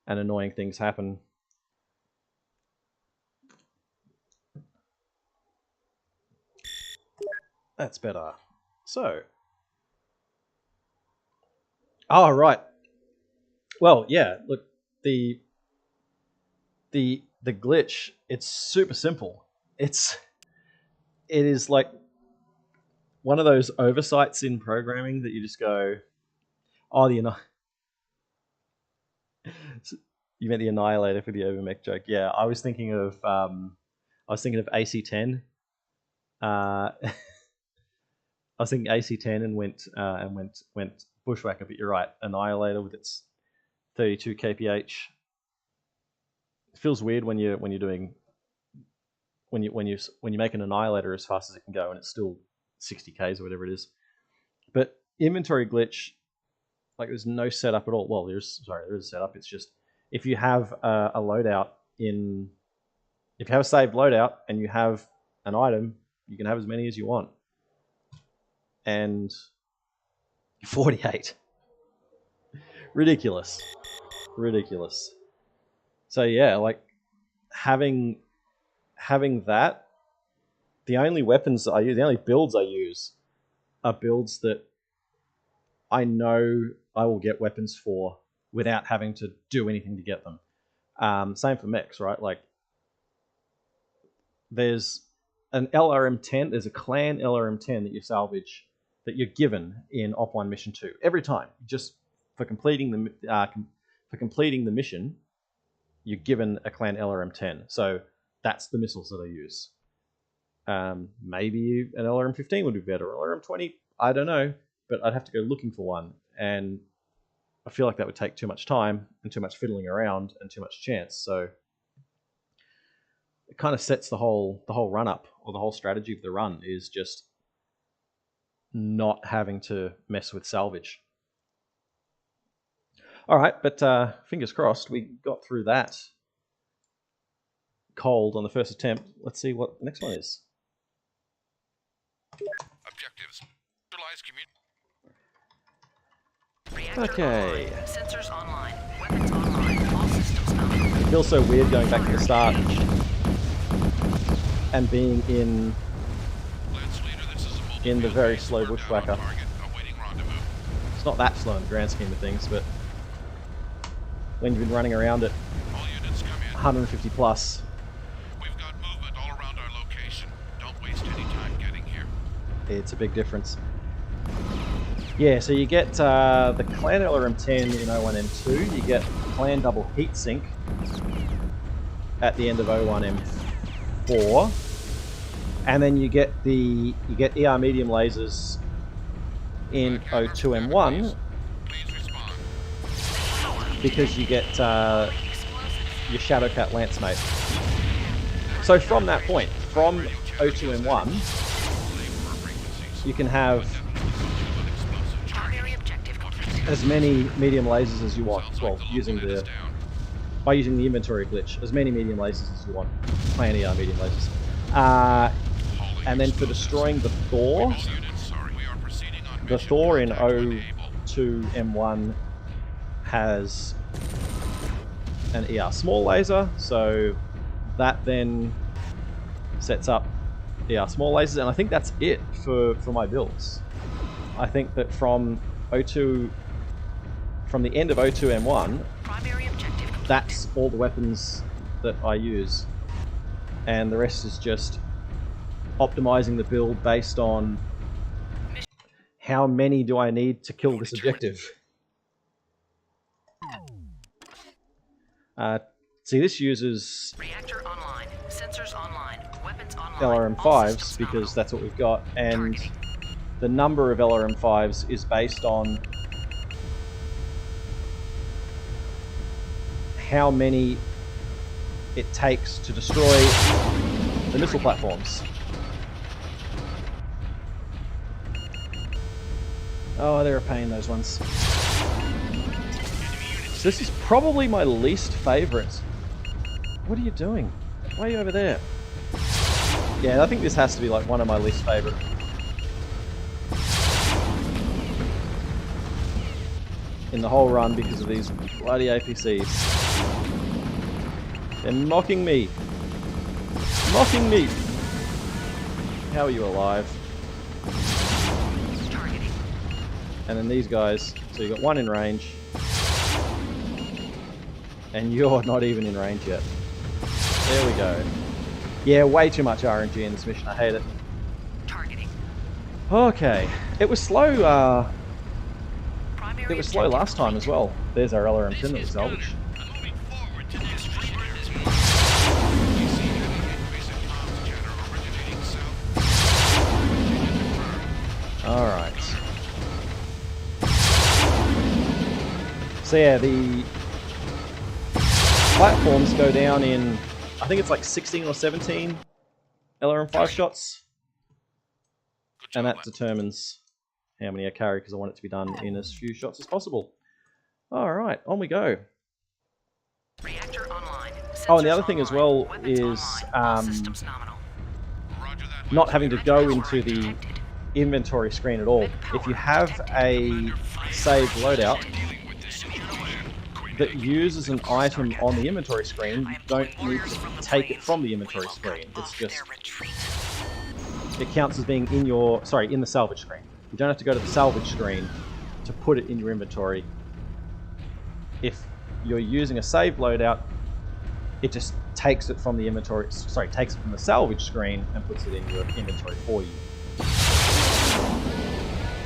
annoying things happen. That's better. So, oh right. Well, yeah. Look, the glitch. It's super simple. It is like one of those oversights in programming that you just go, oh, you meant the Annihilator for the Overmech joke. Yeah, I was thinking of AC-10. I was thinking AC-10 and went Bushwhacker, but you're right. Annihilator with its 32 kph. It feels weird when you make an Annihilator as fast as it can go and it's still 60 k's or whatever it is. But inventory glitch, like, there's no setup at all. Well, there is a setup. It's just if you have a loadout in if you have a saved loadout and you have an item, you can have as many as you want. And 48. Ridiculous. Ridiculous. So yeah, like having that, the only weapons that I use, the only builds I use are builds that I know I will get weapons for without having to do anything to get them. Same for mechs, right? Like there's an LRM-10, there's a clan LRM-10 that you salvage that you're given in Op 1 Mission 2 every time. Just for completing the mission, you're given a clan LRM-10. So that's the missiles that I use. Maybe an LRM-15 would be better, or LRM-20, I don't know, but I'd have to go looking for one, and I feel like that would take too much time and too much fiddling around and too much chance. So it kind of sets the whole run up, or the whole strategy of the run is just not having to mess with salvage. All right, but fingers crossed we got through that cold on the first attempt. Let's see what the next one is. Objectives. Neutralize Reactor Okay. online. Sensors online. Weapons online. All systems nominal. It feels so weird going back to the start and being in the very slow bushwhacker. It's not that slow in the grand scheme of things, but when you've been running around at 150 plus. We've got movement all around our location. Don't waste any time getting here. It's a big difference. Yeah, so you get the clan LRM-10 in 01M2, you get clan double heatsink at the end of 01M4, and then you get ER medium lasers in 02M1 because you get your Shadowcat Lance Mate. So from that point, from 02M1, you can have as many medium lasers as you want. Well, by using the inventory glitch, as many medium lasers as you want. Clan ER medium lasers. And then for destroying the Thor in 02M1 has an ER small laser, so that then sets up ER small lasers, and I think that's it for my builds. I think that from the end of 02M1, that's all the weapons that I use, and the rest is just optimizing the build based on how many do I need to kill this objective. See, this uses Reactor online. Sensors online. Weapons online. LRM-5s because that's what we've got, and the number of LRM-5s is based on how many it takes to destroy the missile platforms. Oh, they're a pain, those ones. So this is probably my least favorite. What are you doing? Why are you over there? Yeah, I think this has to be like one of my least favorite. In the whole run because of these bloody APCs. They're mocking me. Mocking me! How are you alive? And then these guys, so you got one in range. And you're not even in range yet. There we go. Yeah, way too much RNG in this mission, I hate it. Okay, it was slow, it was slow last time as well. There's our LRM-10 that was salvaged. Alright. So yeah, the platforms go down in, I think it's like 16 or 17 LRM-5 shots. And that determines how many I carry because I want it to be done in as few shots as possible. Alright, on we go. Reactor online. Oh, and the other thing as well is not having to go into the inventory screen at all. If you have a saved loadout that uses an item on the inventory screen, you don't need to take it from the inventory screen. It's just, it counts as being in your, in the salvage screen. You don't have to go to the salvage screen to put it in your inventory. If you're using a saved loadout, it just takes it from the inventory, takes it from the salvage screen and puts it in your inventory for you.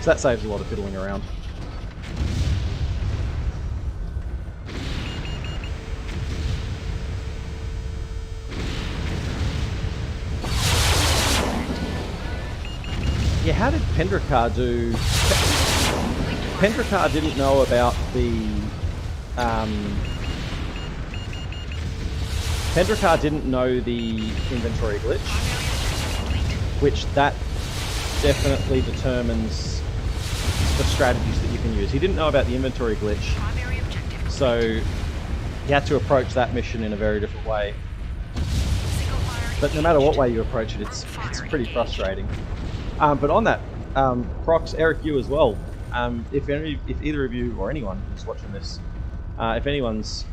So that saves a lot of fiddling around. Yeah, how did Pendrakar do? Pendrakar didn't know about the Pendrakar didn't know the inventory glitch, which that definitely determines the strategies that you can use. He didn't know about the inventory glitch, so he had to approach that mission in a very different way. But no matter what way you approach it, it's pretty frustrating. But on that, Prox, Eric, you as well. If either of you or anyone who's watching this, if anyone's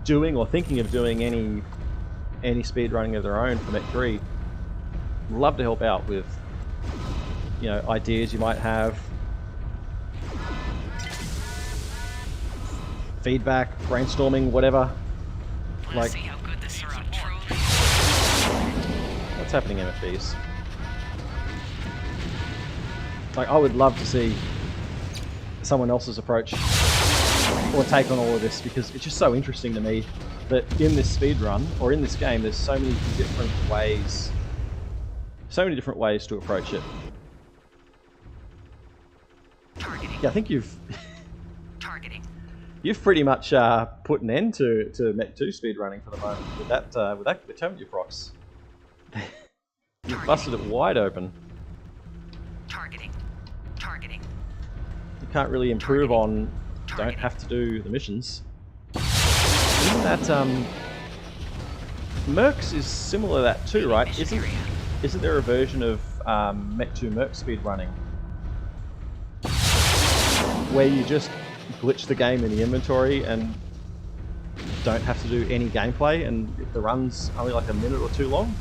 doing or thinking of doing any speedrunning of their own for Mech 3, I'd love to help out with, ideas you might have, feedback, brainstorming, whatever. Like, what's happening, MFBs? Like, I would love to see someone else's approach or take on all of this, because it's just so interesting to me that in this speedrun, or in this game, there's so many different ways to approach it. Yeah, I think you've pretty much put an end to Mech 2 speedrunning for the moment with that glitch, haven't you, Prox? You've busted it wide open. You can't really improve on don't have to do the missions. Isn't that Mercs is similar to that too, right? Isn't there a version of Mech 2 Merc speedrunning where you just glitch the game in the inventory and don't have to do any gameplay, and the run's only like a minute or two long?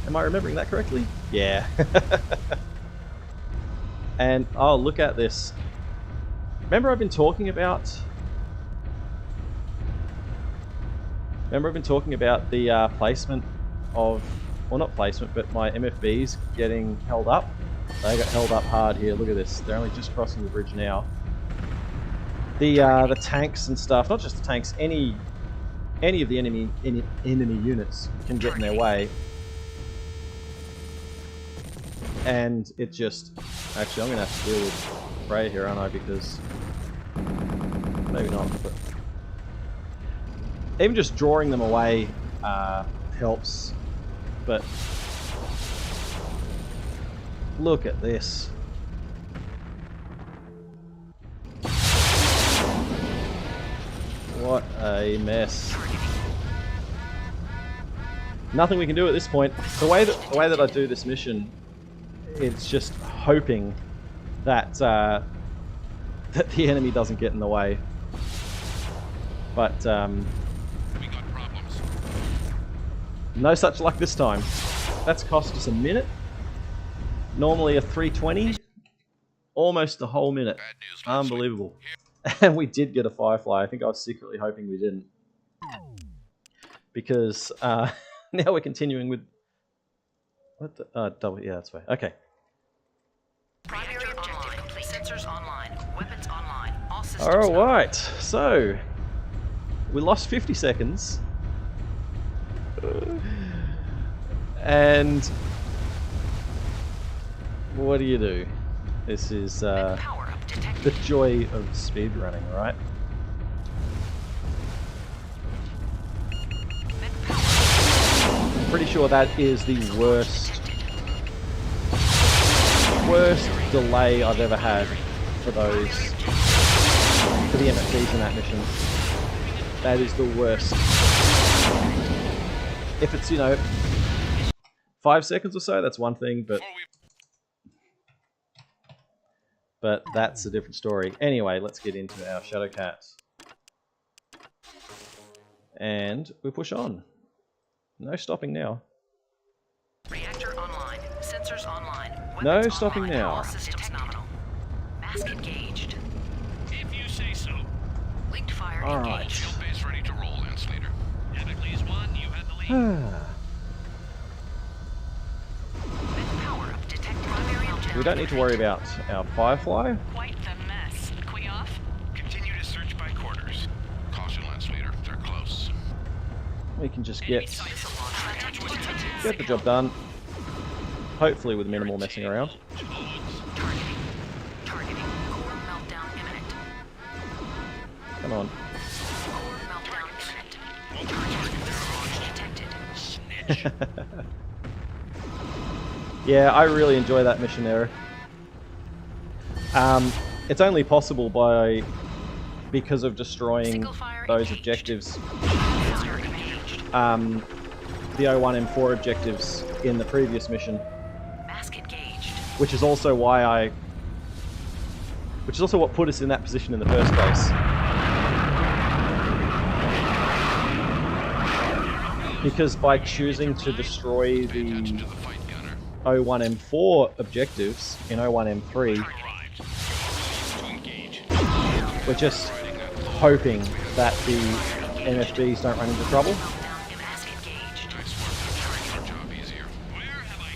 Am I remembering that correctly? Yeah. And oh, look at this. Remember I've been talking about the placement of, well, not placement, but my MFBs getting held up. They got held up hard here. Look at this. They're only just crossing the bridge now. The tanks and stuff, not just the tanks, any of the enemy units can get in their way. And it just, actually I'm gonna have to deal with Ray here, aren't I? Because maybe not, but even just drawing them away helps. But look at this. What a mess. Nothing we can do at this point. The way that I do this mission, it's just hoping that that the enemy doesn't get in the way. But We got problems. no such luck this time. That's cost us a minute. Normally a 320. Almost a whole minute. Bad news, Unbelievable. And we did get a Firefly. I think I was secretly hoping we didn't. Because now we're continuing with... What the... double... Yeah, that's fine. Okay. Primary objective complete. Sensors online. Weapons online. All systems Alright, so... we lost 50 seconds. And... what do you do? This is power up detected. the joy of speedrunning, right? I'm pretty sure that is the worst delay I've ever had for the MFBs in that mission. That is the worst. If it's, you know, 5 seconds or so, that's one thing, but that's a different story. Anyway, let's get into our Shadow Cats. And we push on. No stopping now. Reactor online. Sensors online. No Weapons stopping online. now. All systems nominal. Mask engaged. If you say so. Linked fire All right. engaged. Shield base ready to roll, Lance Leader. Damocles 1, you had the lead. Power up. Detect primary objective. We don't need to worry about our Firefly. Quite the mess. We off? Continue to search by quarters. Caution, Lance Leader. They're close. We can just get the job done. Hopefully with minimal messing around. Targeting. Targeting. Core meltdown imminent. Come on. Core meltdown imminent. Target detected. Yeah, I really enjoy that mission there. It's only possible because of destroying those objectives. The 01M4 objectives in the previous mission. Mask engaged. Which is also what put us in that position in the first place. Because by choosing to destroy the 01M4 objectives in 01M3, we're just hoping that the MFBs don't run into trouble.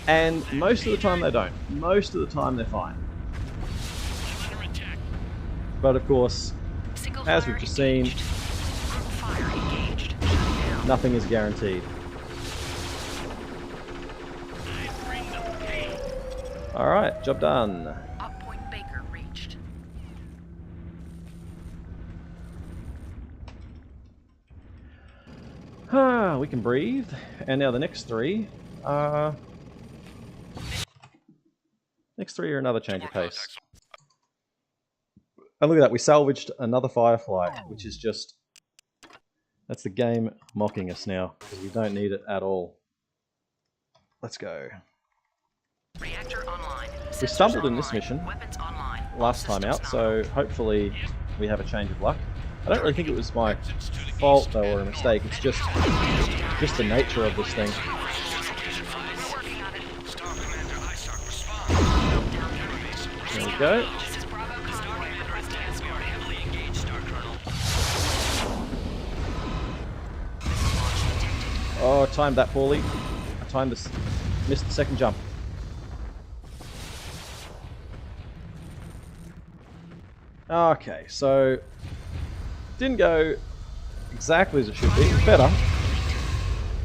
And most of the time they don't. Most of the time they're fine. But of course, as we've just seen, nothing is guaranteed. Alright, job done. Up Point Baker reached. We can breathe. And now the next three are... Next three are another change of pace. And look at that, we salvaged another Firefly, which is just... That's the game mocking us now, because we don't need it at all. Let's go. Reactor online. We stumbled in this mission Weapons online. last time out, so hopefully we have a change of luck. I don't really think it was my fault though, or a mistake, it's just the nature of this thing. There we go. Oh, I timed that poorly. I timed this, missed the second jump. Okay, so didn't go exactly as it should be. It's better,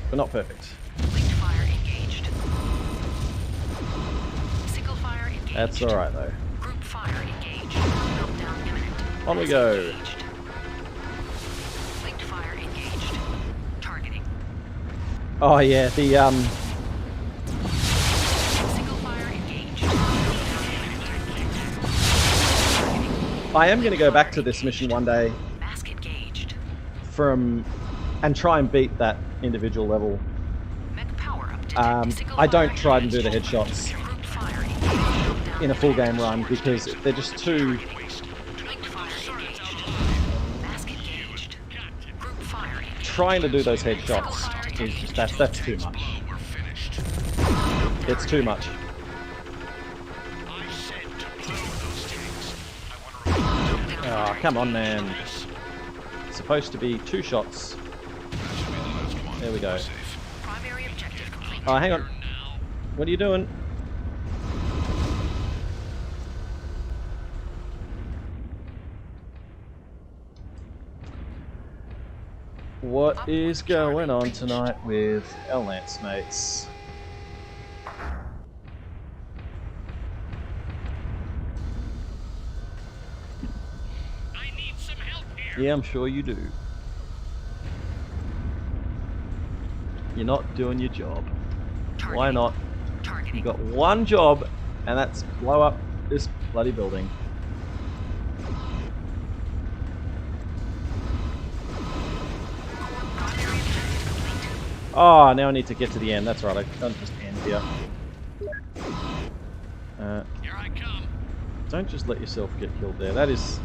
but not perfect. Linked fire engaged. Single fire engaged. That's alright though. Group fire engaged. Meltdown imminent. On we go. Engaged. Linked fire engaged. Targeting. Oh yeah, the Single fire engaged. I am going to go back to this mission one day Mask engaged. and try and beat that individual level. Mech power up. Detect single I don't fire try and do the engaged. headshots Group fire engaged. Meltdown in a full game run because they're just too... Linked fire engaged. Mask engaged. Group fire engaged. Trying to do those headshots is just, that's too much. It's too much. Oh, come on, man. It's supposed to be 2 shots. There we go. Primary objective complete. Oh, hang on. What are you doing? What is going on tonight with our Lance mates? I need some help here. Yeah, I'm sure you do. You're not doing your job. Why not? Targeting. You've got one job, and that's blow up this bloody building. Primary objective Oh, now I need to get to the end. That's right, I don't just end here. Here I come. Don't just let yourself get killed there. That is...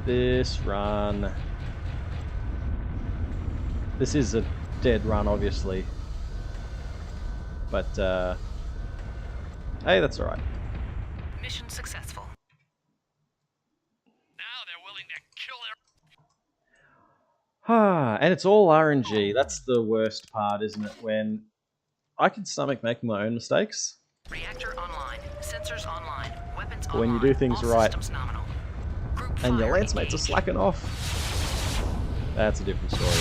This run... This is a dead run, obviously. But, hey, that's alright. Mission successful. Now they're willing to kill their... And it's all RNG. That's the worst part, isn't it? When I can stomach making my own mistakes. Reactor online. Sensors online. Weapons But online. when you do things All right systems nominal. Group and your fire lance mates are engaged. slacking off, that's a different story.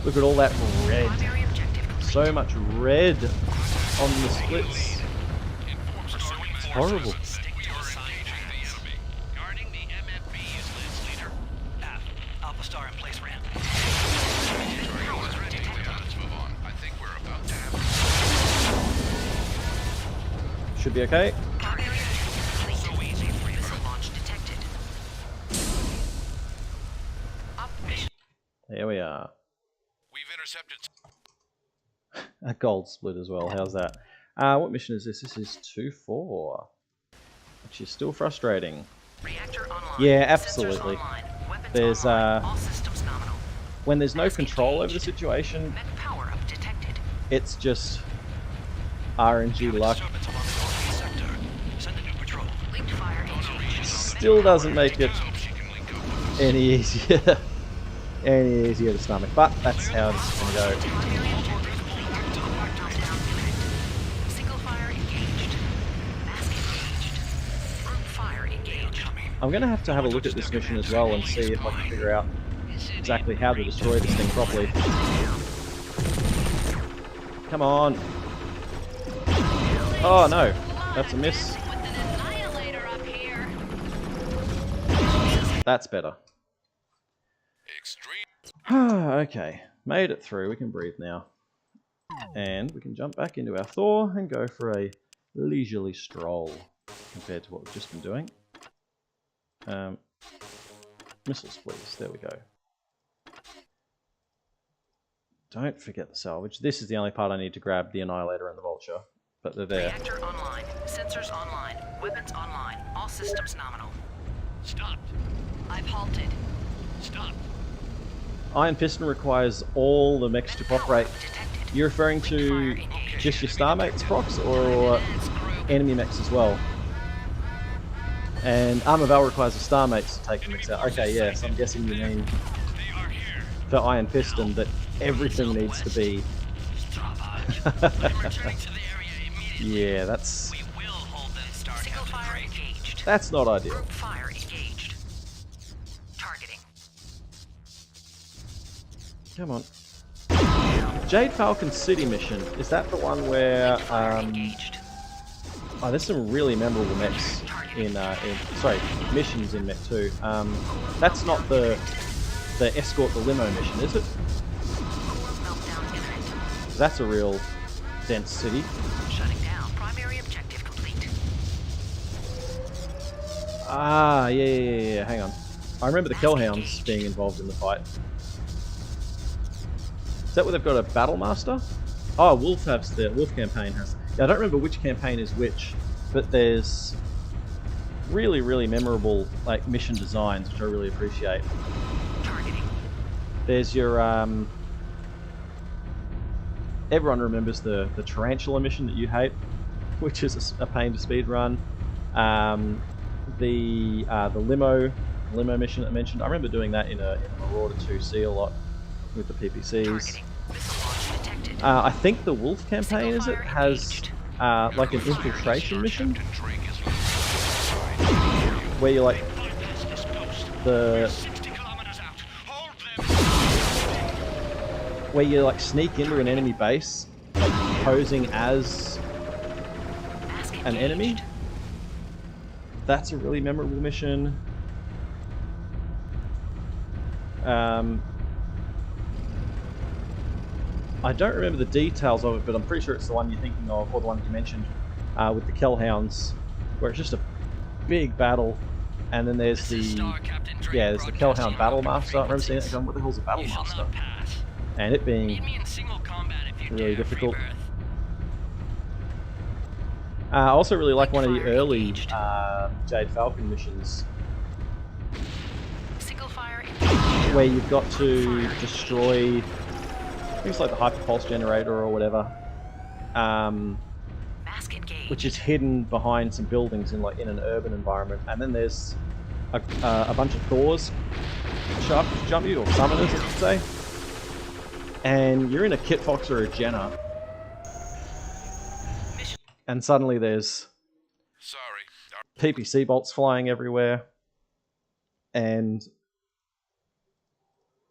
Look at all that red. Primary objective complete. So much red on the splits. It's horrible. We are engaging the enemy. Guarding the MFB is Lance leader. Alpha Star in place, Ram. Target is ready. Let's move on. I think we're about to have... Should be okay. Primary objective complete. Missile launch detected. Up mission. There we are. We've intercepted... A gold split as well. How's that? What mission is this? This is 2-4. Which is still frustrating. Reactor online. Yeah, Sensors absolutely. online. Weapons There's, online. All systems nominal. When there's no control over the situation, Mech power up detected. it's just RNG luck. Disturbance along the northeast sector. Send a new patrol. Linked fire engaged. Still doesn't make it Hope she can link up with us. any easier. Any easier to stomach. But that's how it's going to go. Primary objective complete. Top-down imminent. Single fire engaged. Mask engaged. Group fire engaged. I'm going to have a look at this mission as well and see if I can figure out exactly how to destroy this thing properly. Come on. Oh no, that's a miss. With an annihilator up here. That's better. Extreme. Okay, made it through. We can breathe now. And we can jump back into our Thor and go for a leisurely stroll compared to what we've just been doing. Missiles, please. There we go. Don't forget the salvage. This is the only part I need to grab, the Annihilator and the Vulture. But they're there. Reactor online. Sensors online. Weapons online. All systems nominal. Stopped. I've halted. Stop. Iron Piston requires all the mechs to cooperate. Detected. You're referring to just your star mates, Prox, or enemy mechs as well? And Armor Val requires the star mates to take the mechs out. Okay, yes, I'm guessing you mean They are here. for Iron Piston that everything needs to be... Returning to the area immediately. Yeah, that's We will hold them Star Single Captain fire Drake. engaged. that's not ideal. Group fire engaged. Targeting. Come on. Jade Falcon City mission. Is that the one where Fire engaged. oh, there's some really memorable mechs in sorry, missions in Mech 2. That's not the escort the limo mission, is it? Meltdown imminent. That's a real dense city. Shutting down. Primary objective complete. Ah, yeah. Hang on. I remember the Kellhounds being involved in the fight. Is that where they've got a battle master? Oh, Wolf has the Wolf campaign has. Yeah, I don't remember which campaign is which, but there's really memorable like mission designs which I really appreciate. Targeting. There's your everyone remembers the tarantula mission that you hate, which is a pain to speedrun. The limo mission that I mentioned, I remember doing that in a Marauder 2C a lot with the PPCs. Targeting. Missile launch detected. I think the Wolf campaign is it has like an infiltration mission Captain Drake is where you like the 60 kilometers out. Hold them. where you like sneak into an enemy base, like, posing as Mask an enemy. engaged. That's a really memorable mission. I don't remember the details of it, but I'm pretty sure it's the one you're thinking of, or the one that you mentioned with the Kellhounds, where it's just a big battle And then there's the there's the Kellhound Battle Master. I remember seeing it going, what the hell's a Battle Master? And it being really difficult. I also really like one of the early Jade Falcon missions where you've got to destroy things like the hyperpulse generator or whatever, which is hidden behind some buildings in an urban environment. And then there's a bunch of Thors jump you, or summoners I should say, and you're in a Kit Fox or a Jenna, and suddenly there's PPC bolts flying everywhere, and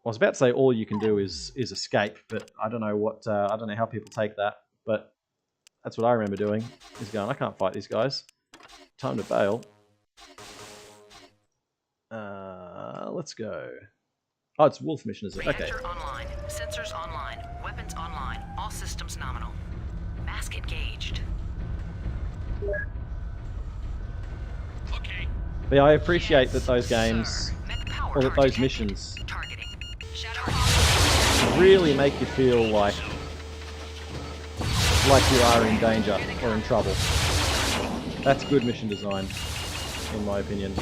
I was about to say all you can do is escape, but I don't know what I don't know how people take that, but that's what I remember doing, is going, I can't fight these guys, time to bail. Let's go. Oh, it's Wolf mission, is it? Okay. Reactor online, sensors online, weapons online, all systems nominal. Mask engaged. Okay. But yeah, I appreciate that those games, or that those missions, really make you feel like you are in danger or in trouble. That's good mission design, in my opinion.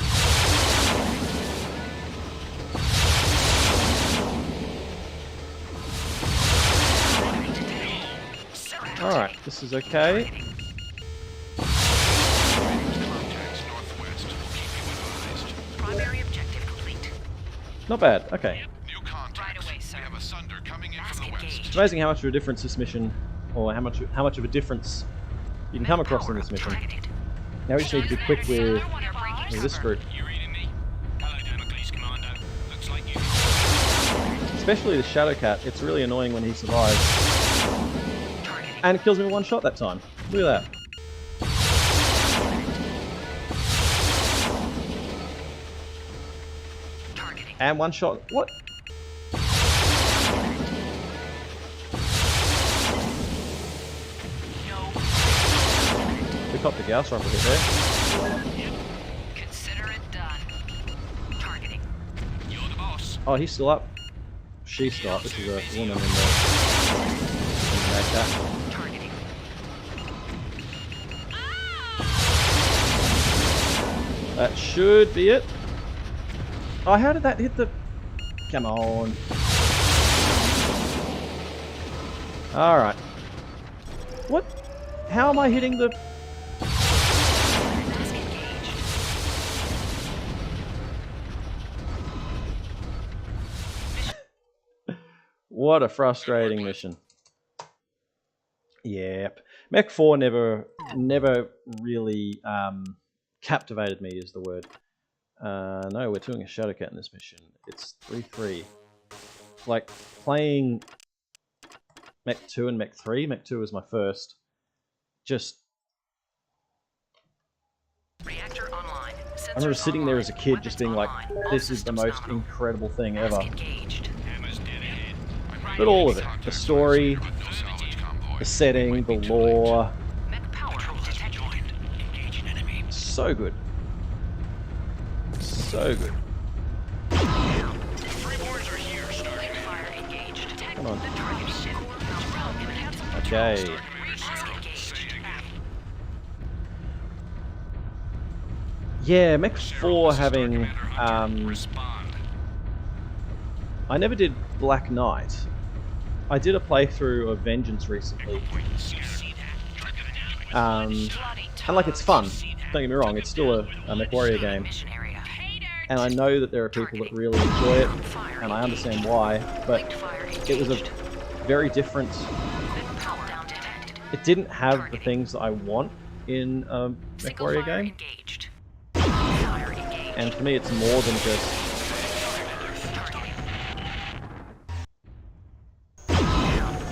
Alright, this is okay. Primary objective complete. Not bad, okay. New contact. Right away, sir. We have a Sunder coming in from the west. It's amazing how much of a difference this mission, or how much of a difference you can come across in this mission. Now we just need to be quick with this group. You reading me? Hello, Damocles Commando. Looks like you. Especially the Shadowcat, it's really annoying when he survives. And it kills me with one shot that time. Look at that. And one shot. What? We copped the Gauss rifle hit there. Consider it done. Targeting. You're the boss. Oh, he's still up. She's still up. This is a woman in the Cat. Targeting. That should be it. Oh, how did that hit the... Come on. Alright. What? How am I hitting the... Mask engaged. What a frustrating mission. Yep. Mech 4 never really captivated me is the word. No, we're doing a Shadowcat in this mission. It's 3-3. Like, playing Mech 2 and Mech 3, Mech 2 was my first, just... Reactor online. I remember sitting there as a kid just being like, this is the most incredible thing ever. But all of it. The story, the setting, the lore. So good. So good. Come on. Okay. Yeah, Mech 4 having... I never did Black Knight. I did a playthrough of Vengeance recently. And like, it's fun. Don't get me wrong, it's still a MechWarrior game. And I know that there are people that really enjoy it, and I understand why, but it was a very different... It didn't have the things that I want in a MechWarrior game. And for me, it's more than just...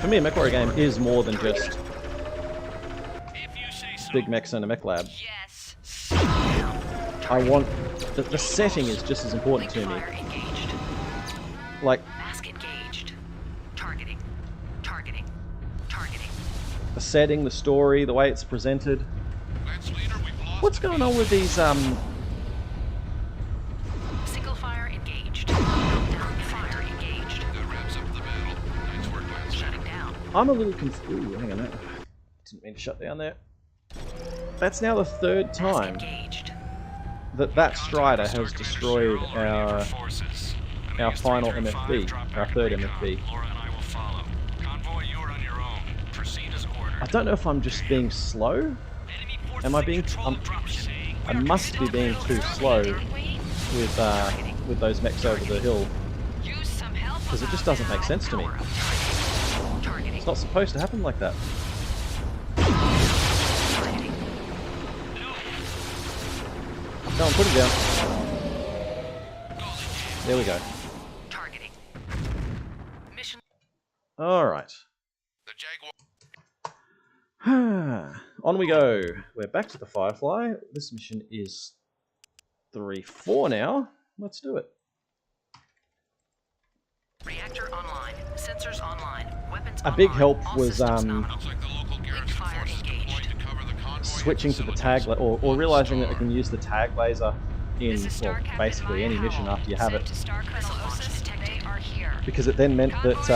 For me, a MechWarrior game is more than just big mechs and a mech lab. I want... The setting is just as important to me. Like... The setting, the story, the way it's presented. What's going on with these, I'm a little confused. Ooh, hang on. Didn't mean to shut down there. That's now the third time Engaged. that Strider has destroyed our final MFB, our third MFB. I don't know if I'm just being slow. Am I being? I must be being too slow with those mechs over the hill, Use some help because it just doesn't make sense to me. targeting. It's not supposed to happen like that. Go on, put him down. There we go. Targeting. Mission. All right. The Jaguar. On we go. We're back to the Firefly. This mission is 3-4 now. Let's do it. Reactor online. Sensors online. Weapons A big online. help All was systems nominal. Looks like the local garrison Fire forces deployed engaged. to cover the convoy. switching to the tag, or realizing that we can use the tag laser in, well, basically any mission after you have it, They are here. because it then meant that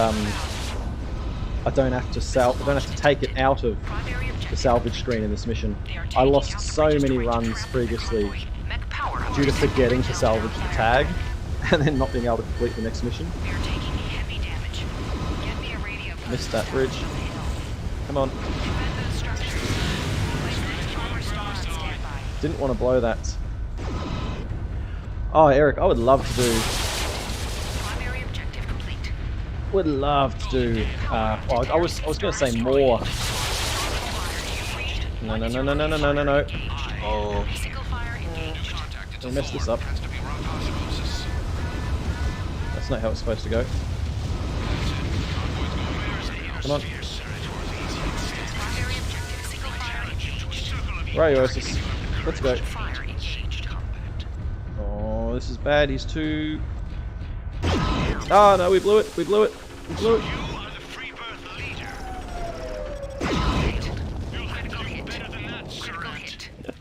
I don't have to take it out of Primary the objective. salvage screen in this mission. They are I taking lost out the so many destroyed runs traffic previously convoy. Mech power due to ups. forgetting to salvage the tag and then not being able to complete the next mission. We are taking heavy damage. Get me a radio. Missed that bridge. Come on. Defend those structures. Place the power star on standby. Didn't want to blow that. Oh, Eric, I would love to do. Primary objective complete. Would love to do. Well, I was going to say more. No. Oh, Single fire engaged. I messed this up. Has to be rock osmosis. That's not how it's supposed to go. Come on. Primary objective. Single fire engaged. Rayiosis. Let's go. Fire engaged. Oh, this is bad. He's too. Oh no, we blew it. We blew it. We blew it. Critical hit.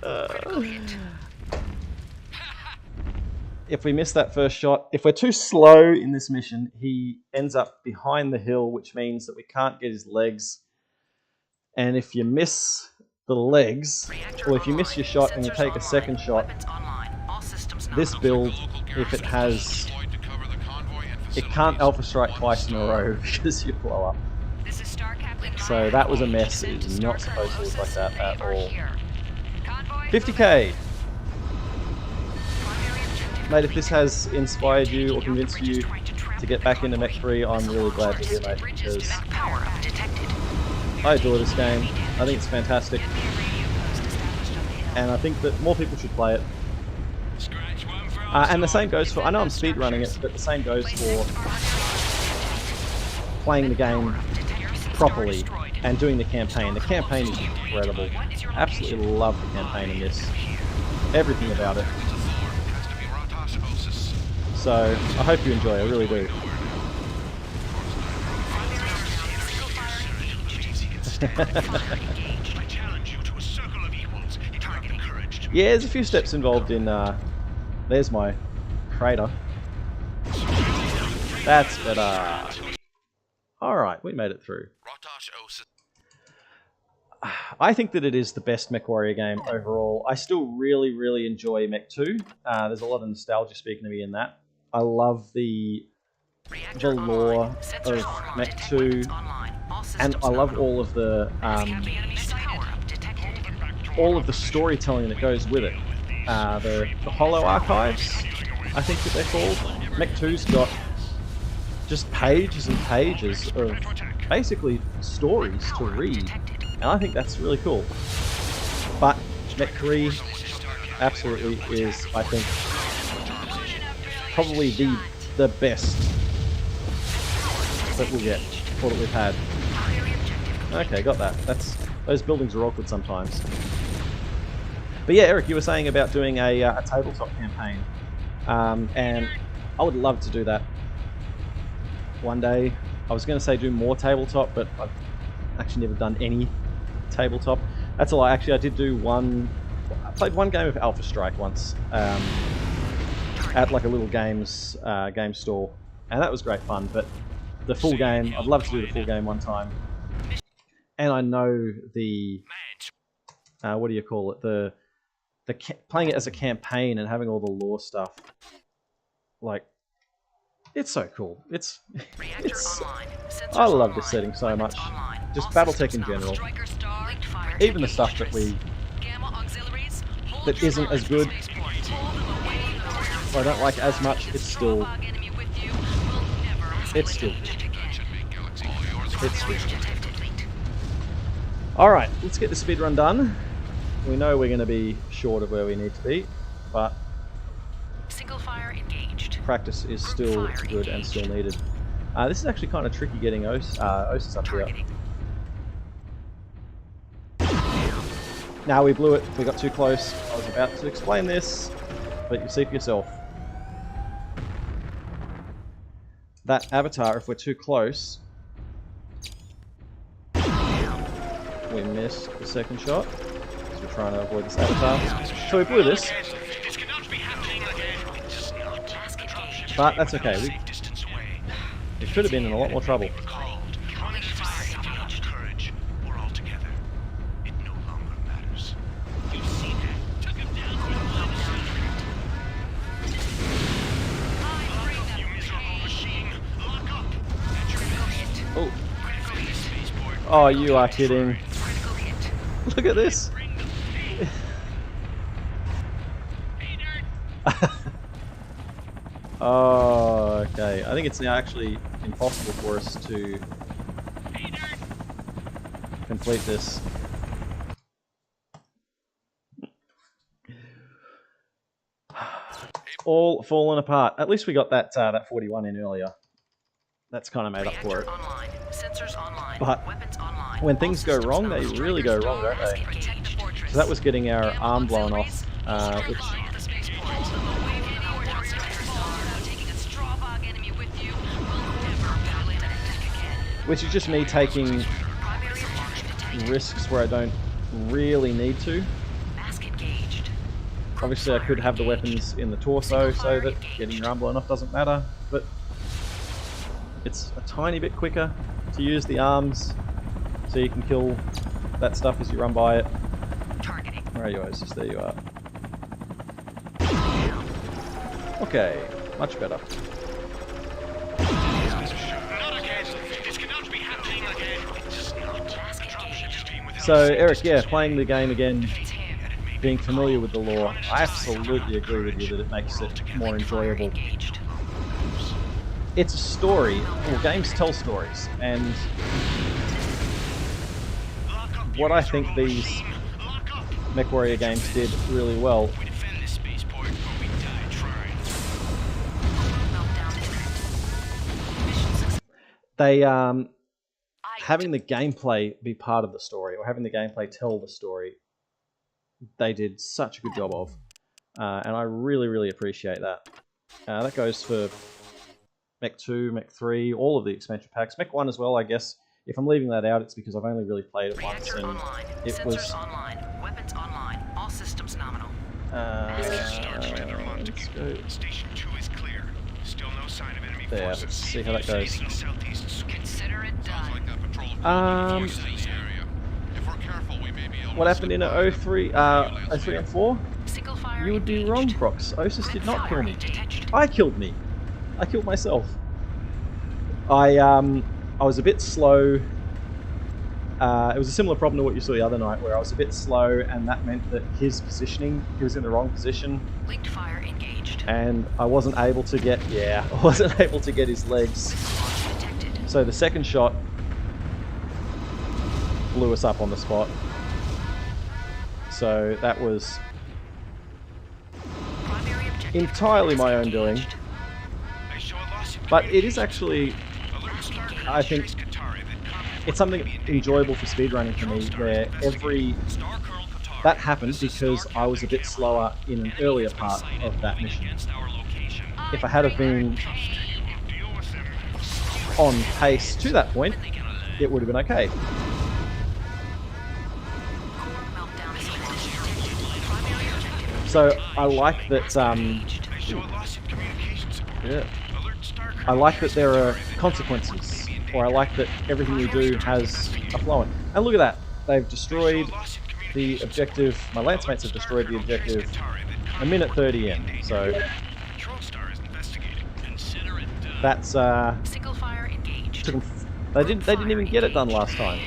Critical hit. If we miss that first shot, if we're too slow in this mission, he ends up behind the hill, which means that we can't get his legs. And if you miss the legs, or if you miss your shot and you take a second shot, this build, if it has, it can't alpha strike twice in a row because you blow up. So that was a mess. It is not supposed to look like that at all. 50k! Mate, if this has inspired you or convinced you to get back into Mech 3, I'm really glad to hear, mate, because I adore this game. I think it's fantastic, and I think that more people should play it. And the same goes for, I know I'm speedrunning it, but the same goes for playing the game properly and doing the campaign. The campaign is incredible. Absolutely love the campaign in this. Everything about it. So, I hope you enjoy it, I really do. Yeah, there's a few steps involved in, there's my crater. That's better. Alright, we made it through. I think that it is the best MechWarrior game overall. I still really enjoy Mech 2. There's a lot of nostalgia speaking to me in that. I love the lore of Mech 2, and I love all of the storytelling that goes with it. The Holo Archives, I think that they're called. Mech 2's got just pages and pages of basically stories to read, and I think that's really cool. But Mech 3 absolutely is, I think, probably the best that we'll get, or that we've had. Okay, got that. Those buildings are awkward sometimes. But yeah, Eric, you were saying about doing a tabletop campaign, and I would love to do that one day. I was going to say do more tabletop, but I've actually never done any tabletop. That's a lie. Actually, I did do one. I played one game of Alpha Strike once at like a little game store, and that was great fun. But the full game, I'd love to do the full game one time. and I know the what do you call it? The playing it as a campaign and having all the lore stuff, like, it's so cool. It's I love this setting so much. Just Battletech in general. Even the stuff that isn't as good, or I don't like as much, it's still Alright, let's get the speedrun done. We know we're going to be short of where we need to be, but Single fire engaged. practice is still good and still needed. This is actually kind of tricky getting Osis up here. Now we blew it, we got too close. I was about to explain this, but you see for yourself. That avatar, if we're too close, we missed the second shot, because we're trying to avoid this avatar. So we blew this. But that's okay. It could have been in a lot more trouble. Oh. Oh, you are kidding. Look at this. Oh, okay. I think it's now actually impossible for us to complete this. All fallen apart. At least we got that 41 in earlier. That's kind of made up for it. But when things go wrong, they really go wrong, don't they? So that was getting our arm blown off, which is just me taking risks where I don't really need to. Obviously I could have the weapons in the torso so that getting your arm blown off doesn't matter, but it's a tiny bit quicker to use the arms so you can kill that stuff as you run by it. Where are you, Osis? There you are. Okay, much better. So, Eric, yeah, playing the game again, being familiar with the lore, I absolutely agree with you that it makes it more enjoyable. It's a story. Well, games tell stories, and what I think these MechWarrior games did really well they having the gameplay be part of the story, or having the gameplay tell the story, they did such a good job of, and I really appreciate that. That goes for Mech 2, Mech 3, all of the expansion packs. Mech 1 as well, I guess. If I'm leaving that out, it's because I've only really played it once, and it was... Weapons online. All systems nominal. Let's go. Station 2 is clear. Still no sign of enemy There, let's see how that goes. Consider it done. What happened in 03 and 4? Single fire You would be wrong, Prox. Osis did not kill me. I killed me. I killed myself. I was a bit slow. It was a similar problem to what you saw the other night, where I was a bit slow, and that meant that his positioning, he was in the wrong position. Linked fire engaged. And I wasn't able to get, his legs. So the second shot blew us up on the spot. So that was entirely my own doing. But it is actually, I think, it's something enjoyable for speedrunning for me, where that happened because I was a bit slower in an earlier part of that mission. If I had have been on pace to that point, it would have been okay. So I like that, I like that there are consequences, or I like that everything you do has a flow in. And look at that. They've destroyed the objective. My lance mates have destroyed the objective a minute 30 in. So that's Single fire engaged. took them. They didn't even get it done last time.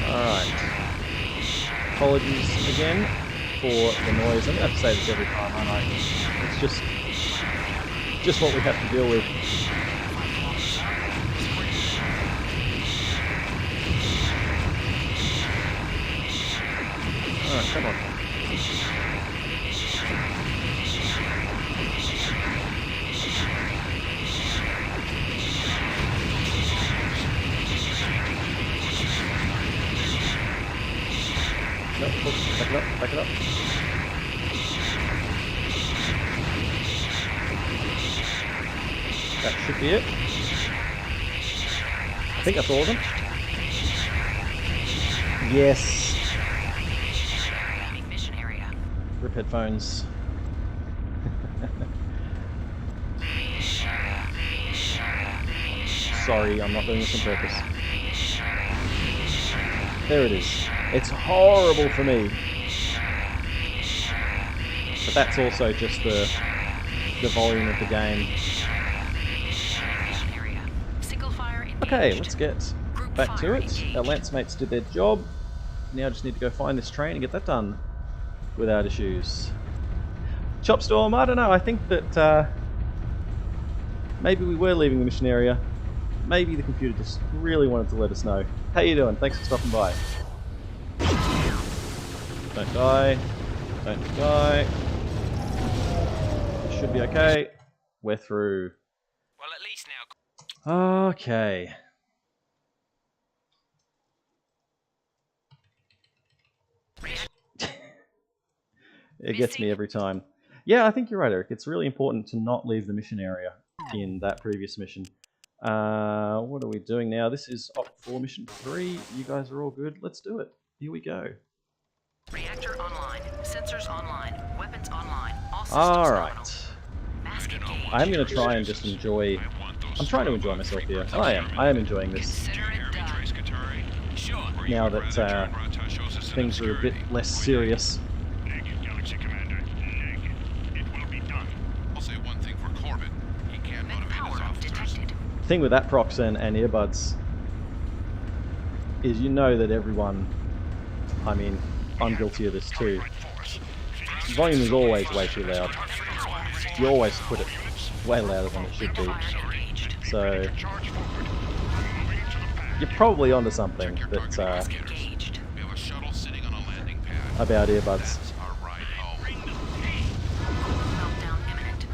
Alright. Apologies again for the noise. I'm gonna have to say this every time, aren't I? It's just what we have to deal with. Alright, come on. No, back it up, back it up. That should be it. I think that's all of them. Yes. Mission area. Rip headphones. Sorry, I'm not doing this on purpose. There it is. It's horrible for me. But that's also just the volume of the game. Okay, let's get back to it. Our lance mates did their job. Now just need to go find this train and get that done without issues. Chopstorm, I don't know, I think that maybe we were leaving the mission area. Maybe the computer just really wanted to let us know. How you doing? Thanks for stopping by. Don't die. Don't die. Should be okay. We're through. Well, at least now. Okay. It gets me every time. Yeah, I think you're right, Eric. It's really important to not leave the mission area in that previous mission. What are we doing now? This is Op 4 Mission 3. You guys are all good. Let's do it. Here we go. Reactor online. Sensors online. Weapons online. All systems Alright. Mask engaged. I am going to try and just enjoy... I'm trying to enjoy myself here. And I am enjoying this. Consider it done. Now that things are a bit less serious. Negative, Galaxy Commander. Negative. It will be done. I'll say one thing for Corbett. He can't Med motivate his power officers. detected. The thing with that prox and earbuds is you know that everyone... I mean, I'm guilty of this too. Volume is always way too loud. You always put it way louder than it should be. So you're probably onto something that's We have a shuttle sitting on a landing pad. about earbuds. That's our ride home. Meltdown imminent.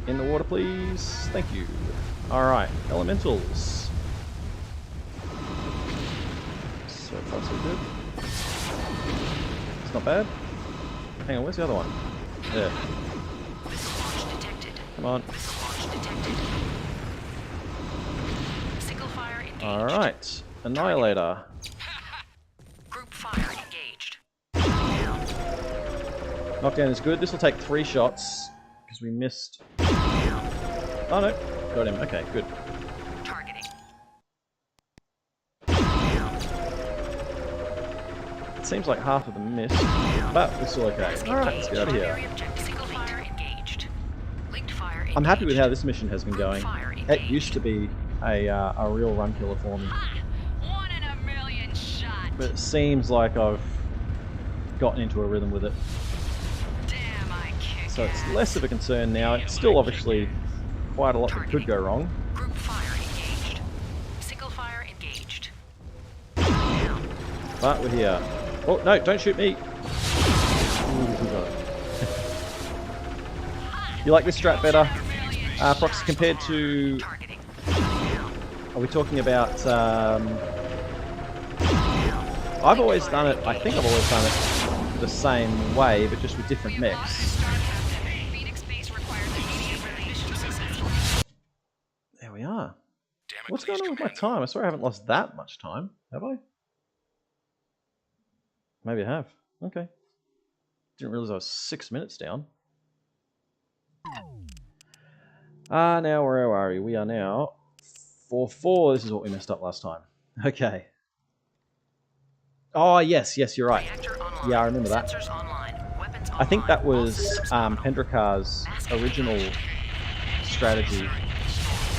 In the water, please. Thank you. Alright, elementals. So far, so good. It's not bad. Hang on, where's the other one? There. Missile launch detected. Come on. Missile launch detected. Single fire engaged. Alright. Annihilator. Group fire engaged. Down. Knockdown is good. This will take 3 shots because we missed. Down. Oh no, got him. Okay, good. Targeting. Down. It seems like half of them missed, but we're still okay. Alright, let's get out of here. Primary objective. Single fire engaged. Linked fire engaged. I'm happy with how this mission has been Group going. fire It engaged. used to be a real run killer for me, One in a million shot. but it seems like I've gotten into a rhythm with it. Damn, I kick So it's ass. less of a concern now. It's still obviously quite a lot that could go wrong. Group fire engaged. Single fire engaged. Down. But we're here. Oh, no, don't shoot me! Ooh, we got it. You like this strat better, Proxy, compared to... Targeting. Are we talking about... I've always done it... I think I've always done it the same way, but just with different mechs. Phoenix base requires immediate mission successful. There we are. Damn it, What's please, going on with my Commander. time? I swear I haven't lost that much time. Have I? Maybe I have. Okay. Didn't realize I was 6 minutes down. Now where are we? We are now 4-4. This is what we messed up last time. Okay. Oh, yes, you're right. Yeah, I remember that. I think that was Pendrakar's original strategy.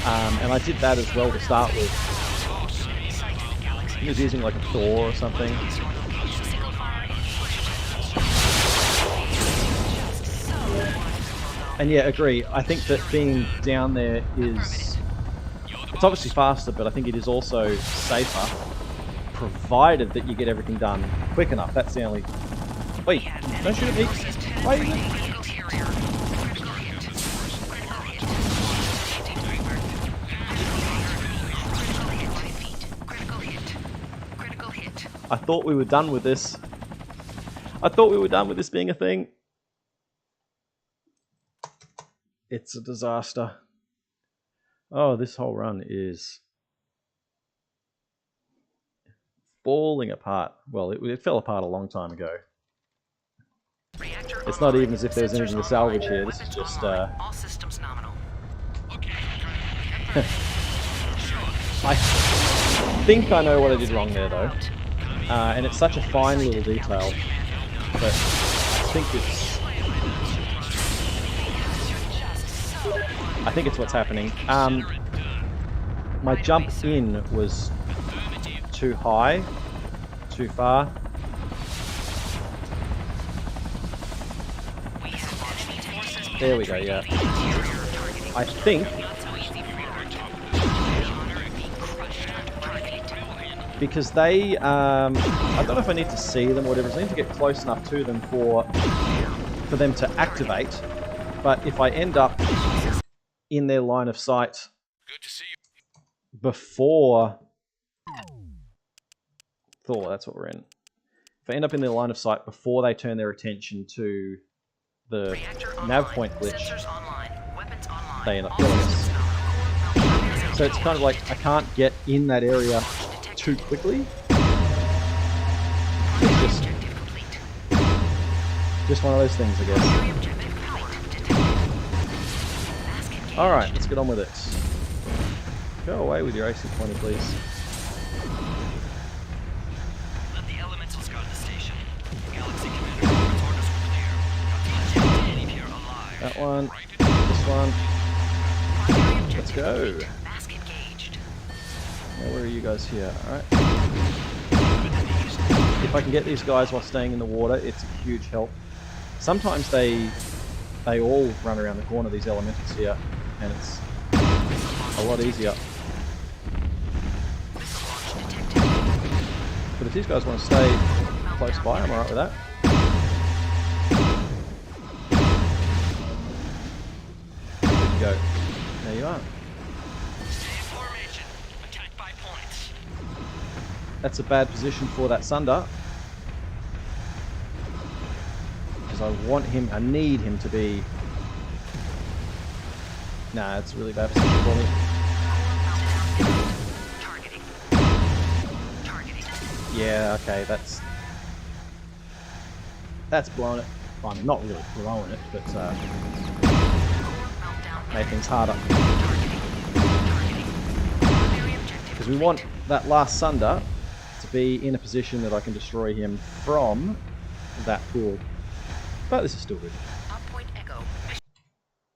And I did that as well to start with. He was using like a Thor or something. And yeah, agree. I think that being down there is... It's obviously faster, but I think it is also safer, provided that you get everything done quick enough. That's the only... Wait, don't shoot at me. Why are you... I thought we were done with this. I thought we were done with this being a thing. It's a disaster. Oh, this whole run is falling apart. Well, it fell apart a long time ago. It's not even as if there's anything to salvage here. This is just... All systems nominal. I think I know what I did wrong there, though. And it's such a fine little detail. But I think it's what's happening. My jump in was too high, too far. There we go, yeah. I think... Because they... I don't know if I need to see them or whatever. I need to get close enough to them for them to activate. But if I end up in their line of sight before Thor, that's what we're in. If I end up in their line of sight before they turn their attention to the nav point glitch, they end up killing us. So it's kind of like I can't get in that area too quickly. It's just one of those things, I guess. Alright, let's get on with it. Go away with your AC-20, please. Let the elementals guard the station. Galaxy Commander, orders were clear. Got any here alive. That one. This one. Let's go. Now, where are you guys here? Alright. If I can get these guys while staying in the water, it's a huge help. Sometimes they all run around the corner, these elementals here, and it's a lot easier. But if these guys want to stay close by, I'm alright with that. There you go. There you are. That's a bad position for that Sunder. Because I want him, I need him to be... Nah, it's a really bad position for me. Yeah, okay, that's blowing it. Well, I'm not really blowing it, but make things harder. Because we want that last Sunder to be in a position that I can destroy him from that pool. But this is still good.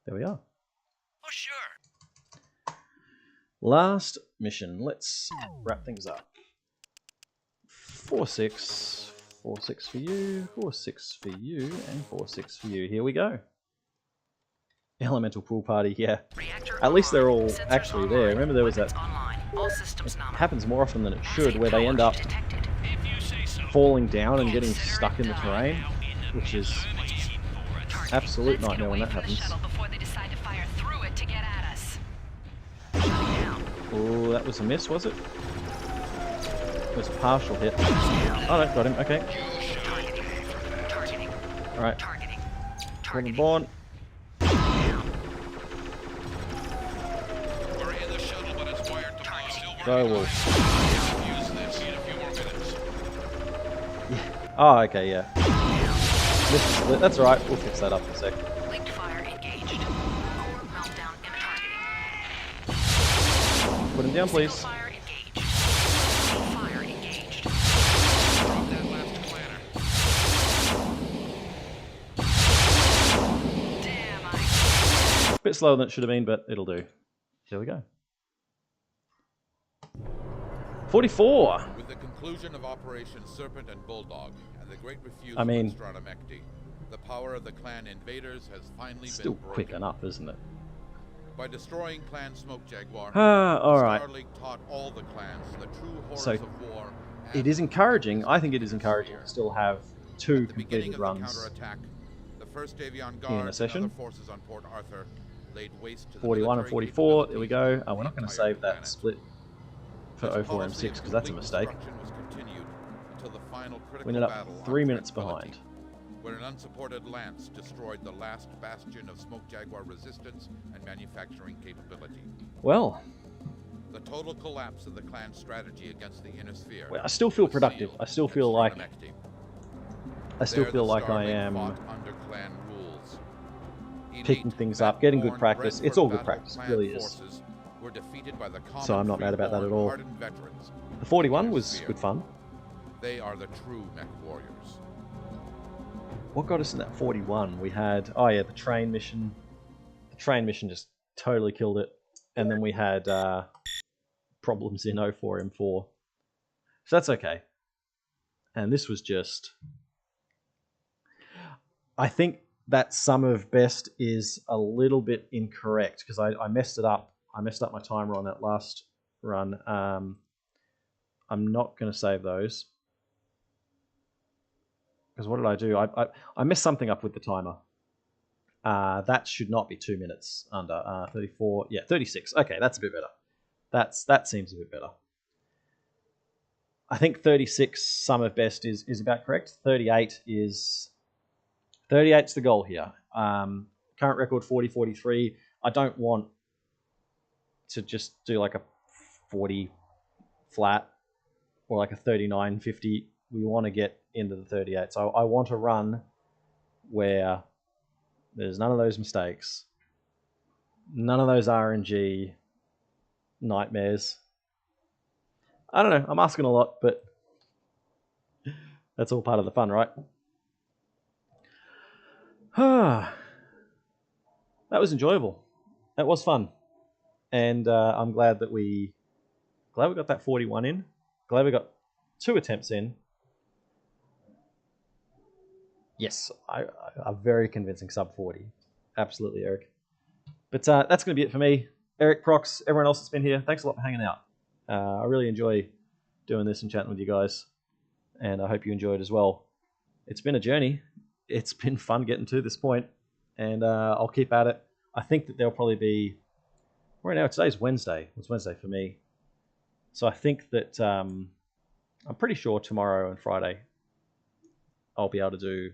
There we are. Oh, sure. Last mission. Let's wrap things up. 4-6. 4-6 for you. 4-6 for you. And 4-6 for you. Here we go. Elemental pool party, yeah. At least they're all actually there. Remember there was that... It happens more often than it should, where they end up falling down and getting stuck in the terrain, which is absolute nightmare when that happens. Oh, that was a miss, was it? It was a partial hit. Oh no, got him, okay. Alright. Golden Born. Go Wolf. Yeah. Oh, okay, yeah. That's alright, we'll fix that up in a sec. Linked fire engaged. Put him down, please. Single fire engaged. Fire engaged. Drop that last planner. Damn, I... Bit slower than it should have been, but it'll do. Here we go. 44. With the conclusion of Operation Serpent and Bulldog and the great refusal I mean, at Strana Mechti, the power of the clan invaders has finally still been broken. quick enough, isn't it? By destroying Clan Smoke Jaguar, All right. Star League taught all the clans the true horrors So, of war. It is encouraging. I think it is encouraging to still have 2 At the beginning completed of the runs. counterattack, the 1st Avion Guard session. and other forces on Port Arthur laid waste to the 41 and military 44. There we capabilities go. of We're the not going to entire save that planet. split for This 04 policy M6 of because that's a complete mistake. destruction was continued until the final We critical ended up battle on 3 minutes Tranquility, behind. where an unsupported lance destroyed the last bastion of Smoke Jaguar resistance and manufacturing capability. Well, The total collapse of the clan's strategy against the inner sphere. I still feel was productive. sealed I still at feel like Strana Mechti. I still There, feel the like I Starlink am fought under clan rules. picking Elite, things up, getting good bat-born, practice. bred It's for all good battle practice, it clan really is. forces were defeated by the So I'm not common mad about that at free-born all. hardened veterans. The 41 Inner was sphere. good fun. They are the true MechWarriors. What got us in that 41? We had, oh yeah, the train mission. The train mission just totally killed it. And then we had problems in 04 M4. So that's okay. And this was just... I think that sum of best is a little bit incorrect because I messed it up. I messed up my timer on that last run. I'm not going to save those. Because what did I do? I messed something up with the timer. That should not be 2 minutes under 34. Yeah, 36. Okay, that's a bit better. That seems a bit better. I think 36 sum of best is about correct. 38 is 38's the goal here. Current record 40-43. I don't want to just do like a 40 flat or like a 39-50. We want to get into the 38. So I want to run where there's none of those mistakes, none of those RNG nightmares. I don't know. I'm asking a lot, but that's all part of the fun, right? That was enjoyable. That was fun, and I'm glad that we got that 41 in. Glad we got 2 attempts in. Yes, a very convincing sub 40. Absolutely, Eric. But that's going to be it for me. Eric, Prox, everyone else that's been here, thanks a lot for hanging out. I really enjoy doing this and chatting with you guys, and I hope you enjoyed as well. It's been a journey. It's been fun getting to this point, and I'll keep at it. I think that there'll probably be... Right now, today's Wednesday. It's Wednesday for me. So I think that I'm pretty sure tomorrow and Friday I'll be able to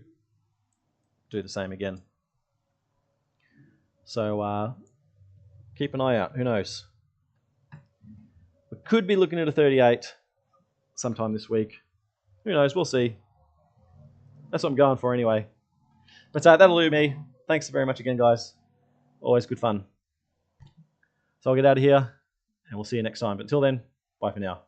do the same again. So keep an eye out. Who knows? We could be looking at a 38 sometime this week. Who knows? We'll see. That's what I'm going for anyway. But that'll do me. Thanks very much again, guys. Always good fun. So I'll get out of here, and we'll see you next time. But until then, bye for now.